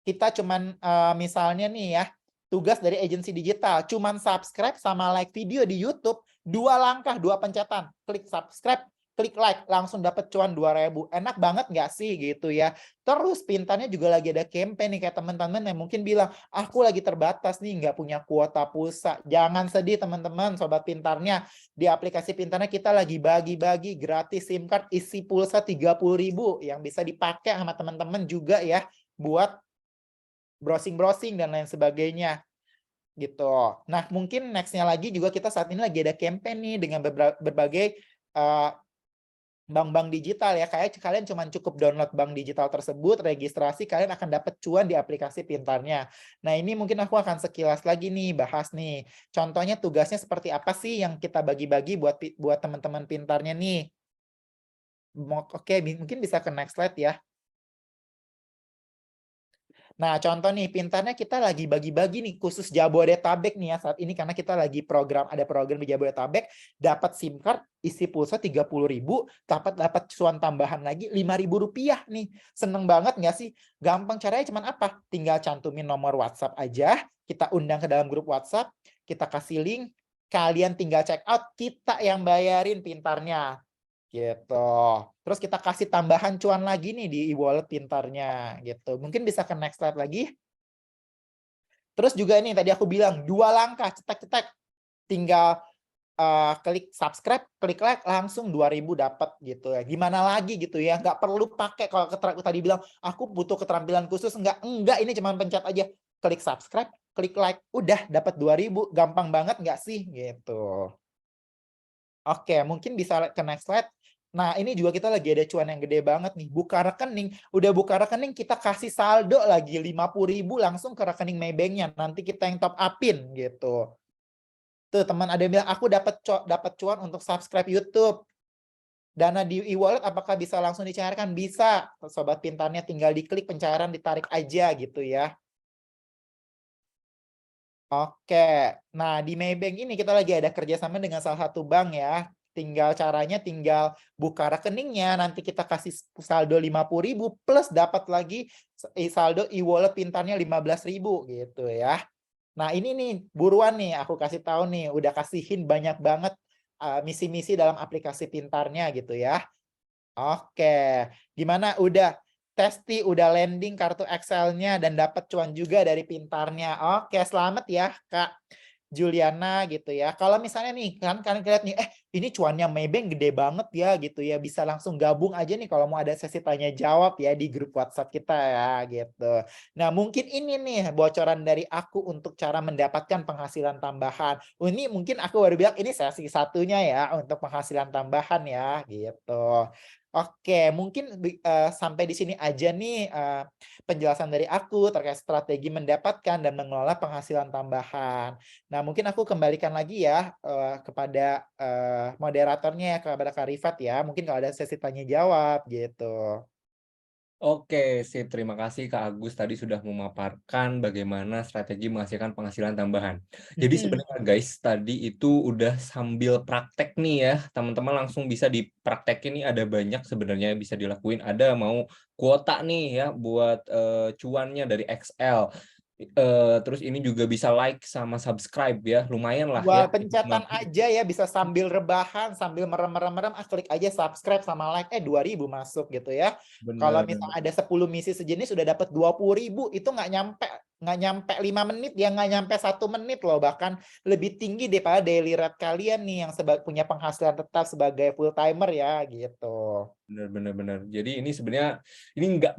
kita cuman misalnya nih ya, tugas dari agensi digital, cuman subscribe sama like video di YouTube, 2 langkah, 2 pencatan, klik subscribe, klik like, langsung dapat cuan 2.000. Enak banget nggak sih gitu ya. Terus Pintarnya juga lagi ada campaign nih, kayak teman-teman yang mungkin bilang, aku lagi terbatas nih, nggak punya kuota pulsa. Jangan sedih teman-teman, sobat Pintarnya. Di aplikasi Pintarnya kita lagi bagi-bagi gratis SIM card isi pulsa 30.000 yang bisa dipakai sama teman-teman juga ya, buat browsing-browsing dan lain sebagainya gitu. Nah, mungkin next-nya lagi juga kita saat ini lagi ada campaign nih dengan berbagai bank-bank digital ya. Kayak kalian cuma cukup download bank digital tersebut, registrasi, kalian akan dapat cuan di aplikasi Pintarnya. Nah, ini mungkin aku akan sekilas lagi nih bahas nih. Contohnya tugasnya seperti apa sih yang kita bagi-bagi buat teman-teman Pintarnya nih. Oke, mungkin bisa ke next slide ya. Nah, contoh nih, Pintarnya kita lagi bagi-bagi nih, khusus Jabodetabek nih ya saat ini, karena kita lagi ada program di Jabodetabek, dapat SIM card, isi pulsa 30.000, dapat cuan tambahan lagi 5.000 rupiah nih. Seneng banget nggak sih? Gampang caranya cuman apa? Tinggal cantumin nomor WhatsApp aja, kita undang ke dalam grup WhatsApp, kita kasih link, kalian tinggal check out, kita yang bayarin Pintarnya. Gitu. Terus kita kasih tambahan cuan lagi nih di e-wallet Pintarnya gitu. Mungkin bisa ke next slide lagi. Terus juga ini tadi aku bilang 2 langkah, cetek-cetek. Tinggal klik subscribe, klik like, langsung 2.000 dapat gitu ya. Gimana lagi gitu ya, nggak perlu pakai kalau tadi bilang aku butuh keterampilan khusus, enggak, ini cuma pencet aja klik subscribe, klik like, udah dapat 2.000. Gampang banget nggak sih gitu. Oke, mungkin bisa ke next slide. Nah, ini juga kita lagi ada cuan yang gede banget nih. Buka rekening, udah buka rekening kita kasih saldo lagi 50.000 langsung ke rekening Maybank-nya. Nanti kita yang top up-in gitu. Tuh, teman ada yang bilang aku dapat cuan untuk subscribe YouTube. Dana di e-wallet apakah bisa langsung dicairkan? Bisa. Sobat Pintarnya tinggal diklik pencairan ditarik aja gitu ya. Oke, nah di Maybank ini kita lagi ada kerjasama dengan salah satu bank ya. Tinggal buka rekeningnya, nanti kita kasih saldo 50.000 plus dapat lagi saldo e-wallet Pintarnya 15.000 gitu ya. Nah ini nih buruan nih aku kasih tahu nih, udah kasihin banyak banget misi-misi dalam aplikasi Pintarnya gitu ya. Oke, gimana? Udah Testi udah landing kartu Excel-nya dan dapat cuan juga dari Pintarnya. Oke, selamat ya Kak Juliana gitu ya. Kalau misalnya nih kan kalian lihat nih, ini cuannya Maybank gede banget ya gitu ya. Bisa langsung gabung aja nih kalau mau ada sesi tanya jawab ya di grup WhatsApp kita ya gitu. Nah, mungkin ini nih bocoran dari aku untuk cara mendapatkan penghasilan tambahan. Ini mungkin aku baru bilang ini sesi satunya ya untuk penghasilan tambahan ya gitu. Oke, mungkin sampai di sini aja nih penjelasan dari aku terkait strategi mendapatkan dan mengelola penghasilan tambahan. Nah, mungkin aku kembalikan lagi ya kepada moderatornya ya, kepada Kak Rifat ya. Mungkin kalau ada sesi tanya jawab gitu. Oke, sip. Terima kasih Kak Agus tadi sudah memaparkan bagaimana strategi menghasilkan penghasilan tambahan. Jadi Mhm. sebenarnya guys, tadi itu udah sambil praktek nih ya, teman-teman langsung bisa dipraktekin nih ada banyak sebenarnya yang bisa dilakuin. Ada mau kuota nih ya buat cuannya dari XL. Terus ini juga bisa like sama subscribe ya, lumayan lah ya. Dua pencetan aja ya bisa sambil rebahan, sambil merem-merem, klik aja subscribe sama like, 2.000 masuk gitu ya. Kalau Bener, misalnya ada 10 misi sejenis sudah dapat 20.000, itu nggak nyampe 5 menit ya, nggak nyampe 1 menit loh, bahkan lebih tinggi daripada daily rate kalian nih yang punya penghasilan tetap sebagai full timer ya gitu. bener bener bener. Jadi ini sebenarnya ini nggak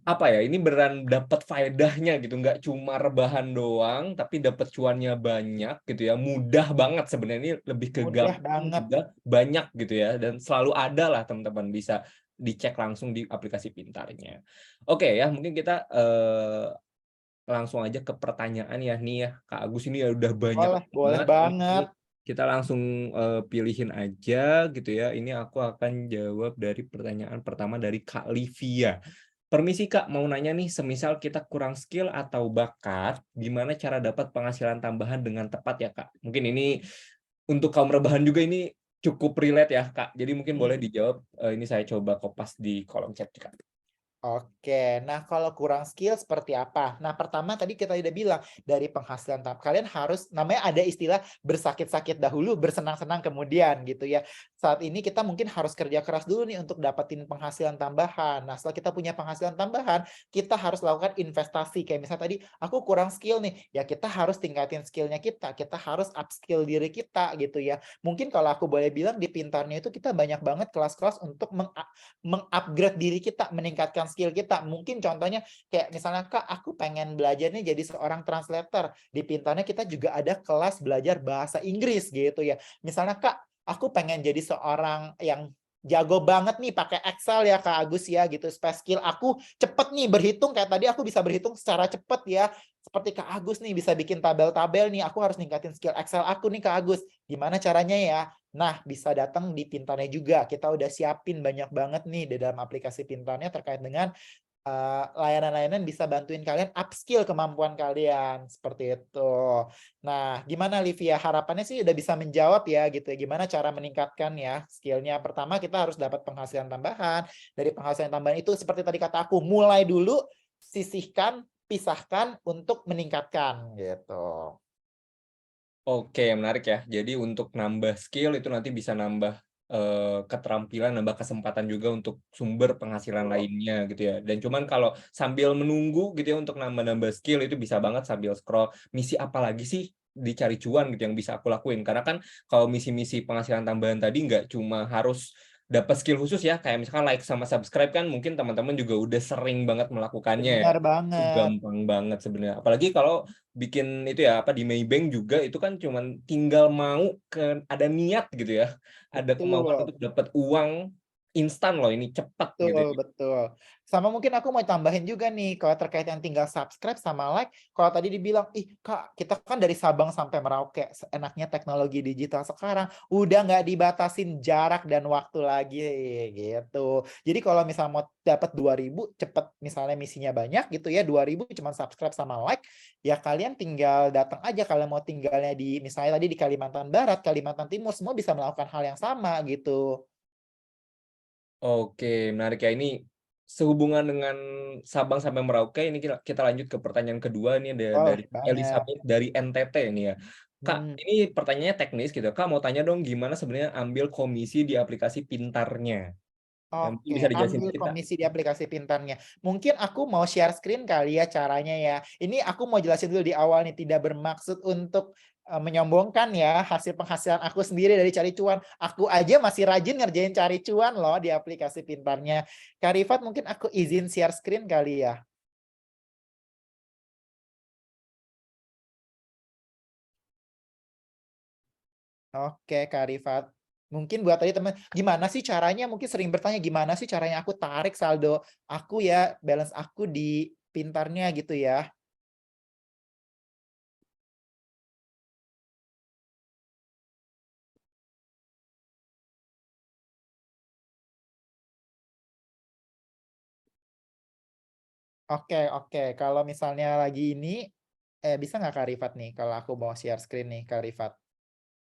apa ya, ini beneran dapat faedahnya gitu, nggak cuma rebahan doang, tapi dapat cuannya banyak gitu ya, mudah banget sebenarnya, ini lebih ke Mudah gampang, banget. mudah, banyak gitu ya, dan selalu ada lah teman-teman, bisa dicek langsung di aplikasi Pintarnya. Oke ya, mungkin kita, langsung aja ke pertanyaan ya nih ya, Kak Agus ini ya udah banyak Boleh, boleh banget ini. banget. Kita langsung, pilihin aja gitu ya. Ini aku akan jawab dari pertanyaan pertama dari Kak Livia. "Permisi Kak, mau nanya nih, semisal kita kurang skill atau bakat, gimana cara dapat penghasilan tambahan dengan tepat ya Kak?" Mungkin ini untuk kaum rebahan juga ini cukup relate ya Kak. Jadi mungkin boleh Mhm. dijawab, ini saya coba kopas di kolom chat Kak. Oke, nah kalau kurang skill seperti apa? Nah, pertama tadi kita udah bilang dari penghasilan tahap kalian harus namanya ada istilah bersakit-sakit dahulu, bersenang-senang kemudian gitu ya. Saat ini kita mungkin harus kerja keras dulu nih untuk dapetin penghasilan tambahan. Nah, setelah kita punya penghasilan tambahan, kita harus lakukan investasi. Kayak misalnya tadi aku kurang skill nih, ya kita harus tingkatin skillnya kita harus upskill diri kita gitu ya. Mungkin kalau aku boleh bilang di Pintarnya itu kita banyak banget kelas-kelas untuk mengupgrade diri kita, meningkatkan skill kita. Mungkin contohnya kayak misalnya, "Kak, aku pengen belajar nih jadi seorang translator." Di Pintarnya kita juga ada kelas belajar bahasa Inggris gitu ya. Misalnya, "Kak, aku pengen jadi seorang yang jago banget nih pakai Excel ya Kak Agus ya," gitu. Supaya skill aku cepet nih berhitung, kayak tadi aku bisa berhitung secara cepet ya. Seperti Kak Agus nih bisa bikin tabel-tabel nih, aku harus ningkatin skill Excel aku nih Kak Agus. Gimana caranya ya? Nah, bisa datang di Pintarnya juga. Kita udah siapin banyak banget nih di dalam aplikasi Pintarnya terkait dengan layanan-layanan bisa bantuin kalian upskill kemampuan kalian, seperti itu. Nah, gimana Livia? Harapannya sih udah bisa menjawab ya gitu ya, gimana cara meningkatkan ya skill-nya. Pertama kita harus dapat penghasilan tambahan, dari penghasilan tambahan itu seperti tadi kata aku, mulai dulu, sisihkan, pisahkan untuk meningkatkan, gitu. Oke, menarik ya. Jadi untuk nambah skill itu nanti bisa nambah, keterampilan, nambah kesempatan juga untuk sumber penghasilan Betul. lainnya gitu ya. Dan cuman kalau sambil menunggu gitu ya untuk nambah-nambah skill itu bisa banget sambil scroll, misi apa lagi sih di cari cuan gitu yang bisa aku lakuin. Karena kan kalau misi-misi penghasilan tambahan tadi nggak cuma harus dapat skill khusus ya, kayak misalkan like sama subscribe kan mungkin teman-teman juga udah sering banget melakukannya ya. Benar Itu banget. gampang banget sebenarnya. Apalagi kalau bikin itu ya, apa, di Maybank juga itu kan cuman tinggal mau ada niat gitu ya, ada kemauan Betul. untuk dapat uang instan loh ini, cepat gitu Betul, ya. betul. Sama mungkin aku mau tambahin juga nih, kalau terkait yang tinggal subscribe sama like, kalau tadi dibilang, "Ih Kak, kita kan dari Sabang sampai Merauke, seenaknya teknologi digital sekarang, udah nggak dibatasin jarak dan waktu lagi," gitu. Jadi kalau misalnya mau dapat 2.000 cepet, misalnya misinya banyak gitu ya, 2.000 cuman subscribe sama like, ya kalian tinggal datang aja, kalian mau tinggalnya di misalnya tadi di Kalimantan Barat, Kalimantan Timur, semua bisa melakukan hal yang sama gitu. Oke, menarik ya ini sehubungan dengan Sabang sampai Merauke ini kita kita lanjut ke pertanyaan kedua ini ada Boleh dari banget. Elizabeth dari NTT ini ya. Kak, Hmm. ini pertanyaannya teknis gitu, Kak mau tanya dong gimana sebenarnya ambil komisi di aplikasi Pintarnya? Ya, mungkin bisa Oke, dijelasin ambil dikit, Kak? komisi di aplikasi pintarnya. Mungkin aku mau share screen kali ya caranya ya. Ini aku mau jelasin dulu di awal nih, tidak bermaksud untuk menyombongkan ya hasil penghasilan aku sendiri dari cari cuan. Aku aja masih rajin ngerjain cari cuan loh di aplikasi pintarnya. Kak Rifat, mungkin aku izin share screen kali ya. Oke, Kak Rifat. Mungkin buat tadi teman, gimana sih caranya? Mungkin sering bertanya, gimana sih caranya aku tarik saldo aku ya, balance aku di pintarnya gitu ya. Oke. Kalau misalnya lagi ini, bisa nggak Kak Rifat nih, kalau aku mau share screen nih, Kak Rifat?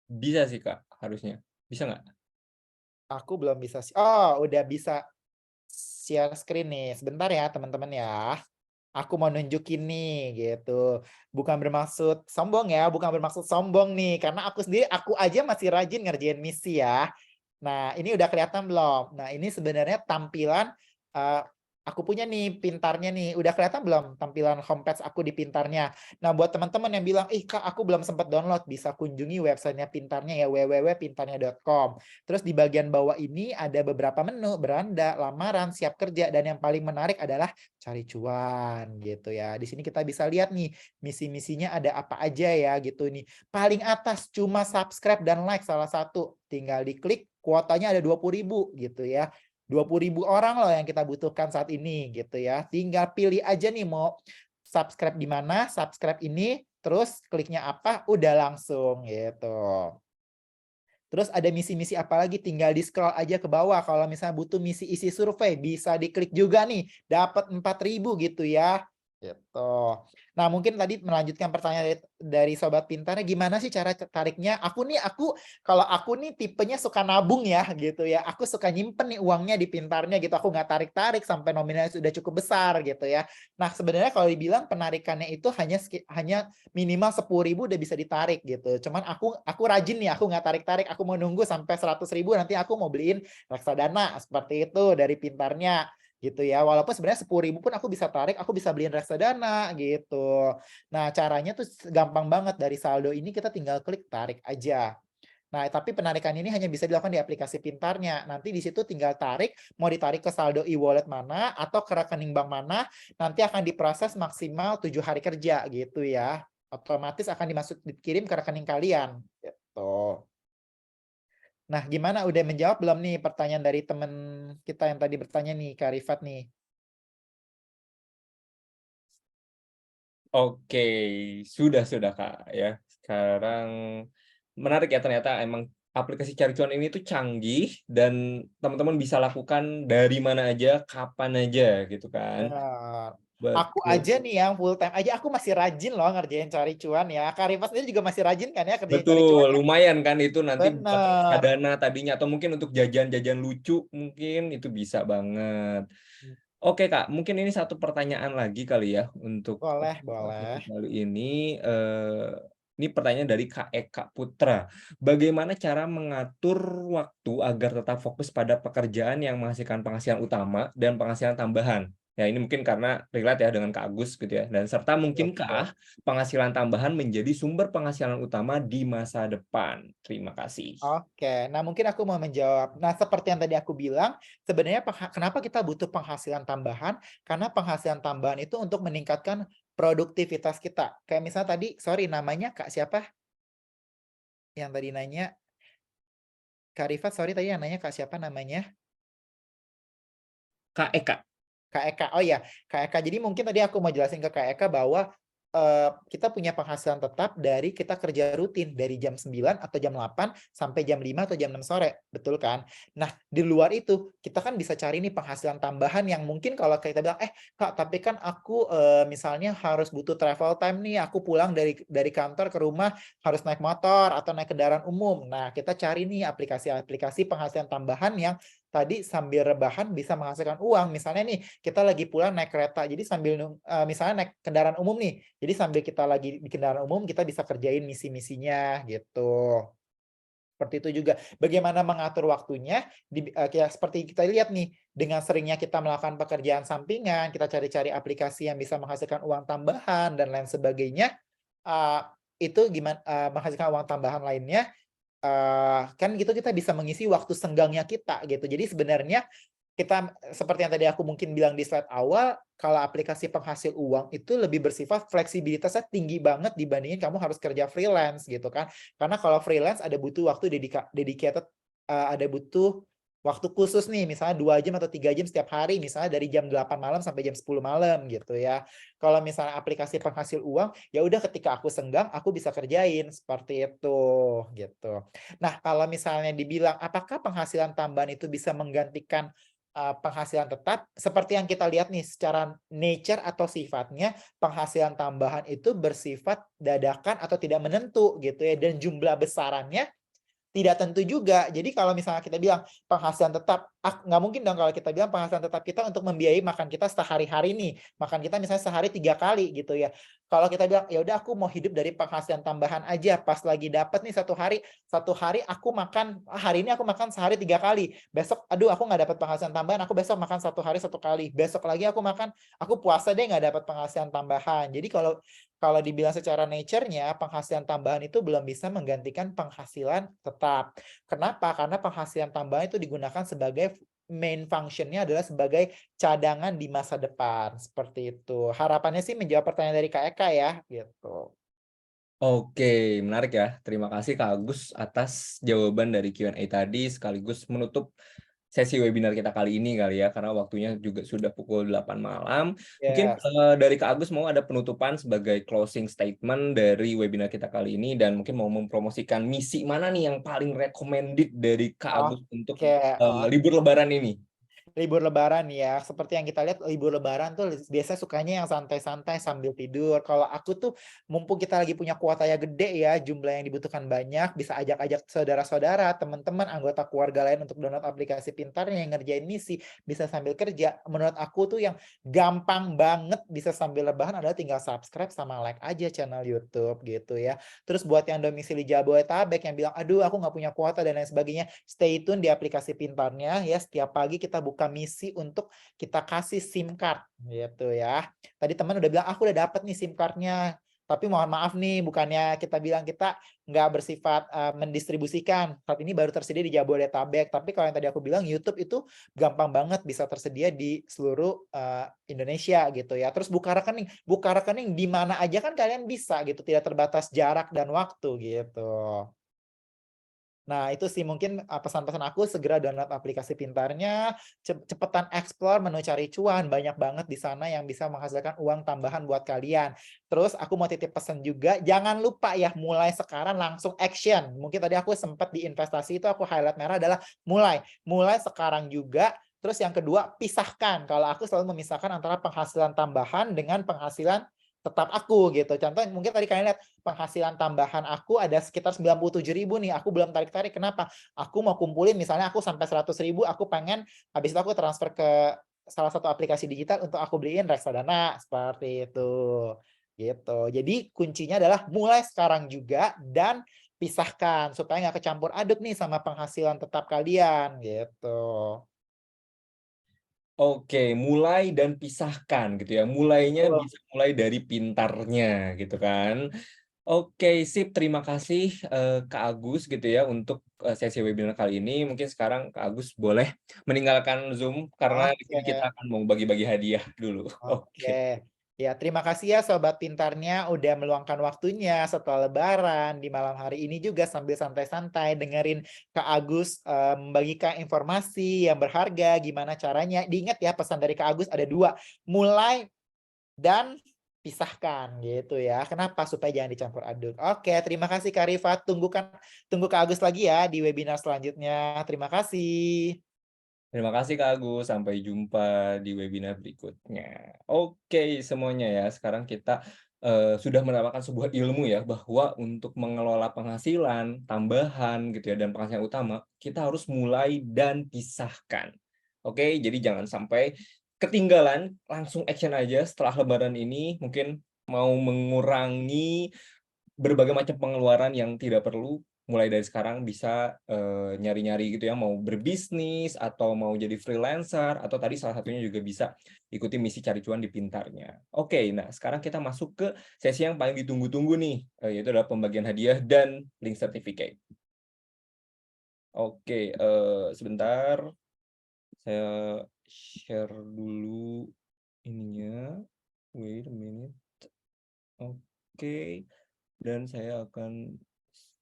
Bisa sih, Kak, harusnya. Bisa nggak? Aku belum bisa sih. Oh, udah bisa share screen nih. Sebentar ya, teman-teman ya. Aku mau nunjukin nih, gitu. Bukan bermaksud sombong ya, bukan bermaksud sombong nih. Karena aku sendiri, aku aja masih rajin ngerjain misi ya. Nah, ini udah kelihatan belum? Nah, ini sebenarnya tampilan aku punya nih pintarnya nih. Udah kelihatan belum tampilan homepage aku di pintarnya? Nah, buat teman-teman yang bilang, "Ih, Kak, aku belum sempat download." Bisa kunjungi websitenya pintarnya ya, www.pintarnya.com. Terus di bagian bawah ini ada beberapa menu, beranda, lamaran, siap kerja, dan yang paling menarik adalah cari cuan gitu ya. Di sini kita bisa lihat nih, misi-misinya ada apa aja ya gitu nih. Paling atas cuma subscribe dan like salah satu. Tinggal diklik, kuotanya ada 20.000 gitu ya. 20.000 orang loh yang kita butuhkan saat ini gitu ya. Tinggal pilih aja nih mau subscribe di mana, subscribe ini, terus kliknya apa, udah langsung gitu. Terus ada misi-misi apa lagi, tinggal di-scroll aja ke bawah. Kalau misalnya butuh misi isi survei, bisa diklik juga nih, dapat 4.000 gitu ya. Gitu. Nah, mungkin tadi melanjutkan pertanyaan dari Sobat Pintarnya, gimana sih cara tariknya? Kalau aku nih tipenya suka nabung ya, gitu ya. Aku suka nyimpen nih uangnya di Pintarnya gitu. Aku nggak tarik-tarik sampai nominalnya sudah cukup besar gitu ya. Nah, sebenarnya kalau dibilang penarikannya itu hanya minimal 10.000 udah bisa ditarik gitu. Cuman aku rajin nih, aku nggak tarik-tarik, aku mau nunggu sampai 100.000 nanti aku mau beliin reksadana seperti itu dari Pintarnya gitu ya. Walaupun sebenarnya 10.000 pun aku bisa tarik, aku bisa beliin reksadana gitu. Nah, caranya tuh gampang banget, dari saldo ini kita tinggal klik tarik aja. Nah, tapi penarikan ini hanya bisa dilakukan di aplikasi Pintarnya. Nanti di situ tinggal tarik, mau ditarik ke saldo e-wallet mana atau ke rekening bank mana, nanti akan diproses maksimal 7 hari kerja gitu ya. Otomatis akan dikirim ke rekening kalian gitu. Nah, gimana, udah menjawab belum nih pertanyaan dari teman kita yang tadi bertanya nih, Kak Rifat nih? Oke, sudah Kak ya. Sekarang menarik ya, ternyata emang aplikasi cari cuan ini tuh canggih dan teman-teman bisa lakukan dari mana aja, kapan aja gitu kan. Benar. Aku Betul. aja nih yang full time aja, aku masih rajin loh ngerjain cari cuan ya. Kak Rifat sendiri juga masih rajin kan ya kerjain cari cuan Betul, ya? lumayan kan itu nanti buat Benar. reksadana tadinya atau mungkin untuk jajan-jajan lucu mungkin itu bisa banget. Oke Kak, mungkin ini satu pertanyaan lagi kali ya untuk Boleh, sesi boleh. kali ini pertanyaan dari Kak Eka Putra. Bagaimana cara mengatur waktu agar tetap fokus pada pekerjaan yang menghasilkan penghasilan utama dan penghasilan tambahan? Ya ini mungkin karena relate ya dengan Kak Agus gitu ya. Dan serta Betul. mungkinkah penghasilan tambahan menjadi sumber penghasilan utama di masa depan? Terima kasih. Oke, nah mungkin aku mau menjawab. Nah, seperti yang tadi aku bilang, sebenarnya kenapa kita butuh penghasilan tambahan? Karena penghasilan tambahan itu untuk meningkatkan produktivitas kita. Kayak misalnya tadi, sorry namanya Kak siapa? Yang tadi nanya, Kak Rifat, sorry tadi yang nanya Kak siapa namanya? Kak Eka. Kak Eka. Oh ya, Kak Eka. Jadi mungkin tadi aku mau jelasin ke Kak Eka bahwa kita punya penghasilan tetap dari kita kerja rutin dari jam 9 atau jam 8 sampai jam 5 atau jam 6 sore. Betul kan? Nah, di luar itu kita kan bisa cari nih penghasilan tambahan yang mungkin kalau kita bilang, Kak, tapi kan aku misalnya harus butuh travel time nih, aku pulang dari kantor ke rumah harus naik motor atau naik kendaraan umum. Nah, kita cari nih aplikasi-aplikasi penghasilan tambahan yang tadi sambil rebahan bisa menghasilkan uang. Misalnya nih, kita lagi pulang naik kereta, jadi sambil misalnya naik kendaraan umum nih, jadi sambil kita lagi di kendaraan umum, kita bisa kerjain misi-misinya gitu. seperti itu juga. Bagaimana mengatur waktunya, kayak seperti kita lihat nih, dengan seringnya kita melakukan pekerjaan sampingan, kita cari-cari aplikasi yang bisa menghasilkan uang tambahan dan lain sebagainya, eee, itu menghasilkan uang tambahan lainnya, kan gitu kita bisa mengisi waktu senggangnya kita gitu. Jadi sebenarnya kita seperti yang tadi aku mungkin bilang di slide awal, kalau aplikasi penghasil uang itu lebih bersifat fleksibilitasnya tinggi banget dibandingin kamu harus kerja freelance gitu kan. Karena kalau freelance ada butuh waktu dedicated, ada butuh waktu khusus nih, misalnya 2 jam atau 3 jam setiap hari, misalnya dari jam 8 malam sampai jam 10 malam gitu ya. Kalau misalnya aplikasi penghasil uang, ya udah ketika aku senggang, aku bisa kerjain, seperti itu, gitu. Nah, kalau misalnya dibilang apakah penghasilan tambahan itu bisa menggantikan penghasilan tetap, seperti yang kita lihat nih secara nature atau sifatnya, penghasilan tambahan itu bersifat dadakan atau tidak menentu gitu ya, dan jumlah besarannya tidak tentu juga. Jadi kalau misalnya kita bilang penghasilan tetap, nggak mungkin dong kalau kita bilang penghasilan tetap kita untuk membiayai makan kita sehari-hari nih. Makan kita misalnya sehari 3 kali gitu ya. Kalau kita bilang, ya udah aku mau hidup dari penghasilan tambahan aja, pas lagi dapat nih satu hari aku makan, hari ini aku makan sehari 3 kali. Besok, aduh aku nggak dapat penghasilan tambahan, aku besok makan satu hari 1 kali. Besok lagi aku makan, aku puasa deh nggak dapat penghasilan tambahan. Jadi kalau dibilang secara nature-nya, penghasilan tambahan itu belum bisa menggantikan penghasilan tetap. Kenapa? Karena penghasilan tambahan itu digunakan sebagai main function-nya adalah sebagai cadangan di masa depan, seperti itu. Harapannya sih menjawab pertanyaan dari Kak Eka ya, gitu. Oke, menarik ya. Terima kasih Kak Agus atas jawaban dari Q&A tadi, sekaligus menutup sesi webinar kita kali ini kali ya, karena waktunya juga sudah pukul 8 malam. Mungkin Yes. dari Kak Agus mau ada penutupan sebagai closing statement dari webinar kita kali ini, dan mungkin mau mempromosikan misi mana nih yang paling recommended dari Kak Agus untuk Oke, libur Lebaran ini. libur lebaran ya, seperti yang kita lihat libur lebaran tuh biasa sukanya yang santai-santai sambil tidur. Kalau aku tuh mumpung kita lagi punya kuotanya gede ya, jumlah yang dibutuhkan banyak, bisa ajak-ajak saudara-saudara, teman-teman, anggota keluarga lain untuk download aplikasi pintarnya yang ngerjain misi, bisa sambil kerja. Menurut aku tuh yang gampang banget bisa sambil lebaran adalah tinggal subscribe sama like aja channel YouTube gitu ya. Terus buat yang domisili Jabodetabek yang bilang, aduh aku nggak punya kuota dan lain sebagainya, stay tune di aplikasi pintarnya ya. Setiap pagi kita buka misi untuk kita kasih SIM card gitu ya. Tadi teman udah bilang, aku udah dapat nih SIM cardnya. Tapi mohon maaf nih, bukannya kita bilang kita nggak bersifat mendistribusikan. Saat ini baru tersedia di Jabodetabek. Tapi kalau yang tadi aku bilang, YouTube itu gampang banget bisa tersedia di seluruh Indonesia gitu ya. Terus buka rekening di mana aja kan kalian bisa gitu, tidak terbatas jarak dan waktu gitu. Nah, itu sih mungkin, pesan-pesan aku segera download aplikasi pintarnya, cepetan explore menu cari cuan, banyak banget di sana yang bisa menghasilkan uang tambahan buat kalian. Terus aku mau titip pesan juga, jangan lupa ya mulai sekarang langsung action. Mungkin tadi aku sempat di investasi itu aku highlight merah adalah mulai sekarang juga. Terus yang kedua, pisahkan. Kalau aku selalu memisahkan antara penghasilan tambahan dengan penghasilan tetap aku gitu. Contoh mungkin tadi kalian lihat penghasilan tambahan aku ada sekitar 97.000 nih, aku belum tarik-tarik. Kenapa? Aku mau kumpulin misalnya aku sampai 100.000, aku pengen habis itu aku transfer ke salah satu aplikasi digital untuk aku beliin reksadana, seperti itu. Gitu. Jadi kuncinya adalah mulai sekarang juga dan pisahkan supaya nggak kecampur aduk nih sama penghasilan tetap kalian, gitu. Oke, mulai dan pisahkan gitu ya. Mulainya Betul. bisa mulai dari pintarnya gitu kan. Oke, sip. Terima kasih Kak Agus gitu ya untuk sesi webinar kali ini. Mungkin sekarang Kak Agus boleh meninggalkan Zoom karena di sini kita Oke. akan mau bagi-bagi hadiah dulu. Oke. Oke. Ya, terima kasih ya sobat pintarnya udah meluangkan waktunya setelah lebaran di malam hari ini juga sambil santai-santai dengerin Kak Agus membagikan informasi yang berharga gimana caranya. Diingat ya pesan dari Kak Agus ada dua, mulai dan pisahkan gitu ya. Kenapa? Supaya jangan dicampur aduk. Oke, terima kasih Kak Rifat. Tunggu Kak Agus lagi ya di webinar selanjutnya. Terima kasih. Terima kasih Kak Agus, sampai jumpa di webinar berikutnya. Oke semuanya ya, sekarang kita sudah mendapatkan sebuah ilmu ya, bahwa untuk mengelola penghasilan tambahan gitu ya, dan penghasilan utama, kita harus mulai dan pisahkan. Oke, jadi jangan sampai ketinggalan, langsung action aja setelah lebaran ini, mungkin mau mengurangi berbagai macam pengeluaran yang tidak perlu, mulai dari sekarang bisa, nyari-nyari gitu ya, mau berbisnis atau mau jadi freelancer atau tadi salah satunya juga bisa ikuti misi cari cuan di Pintarnya. Oke, nah sekarang kita masuk ke sesi yang paling ditunggu-tunggu nih, yaitu adalah pembagian hadiah dan link certificate. Oke, sebentar saya share dulu ininya, wait a minute. Oke, dan saya akan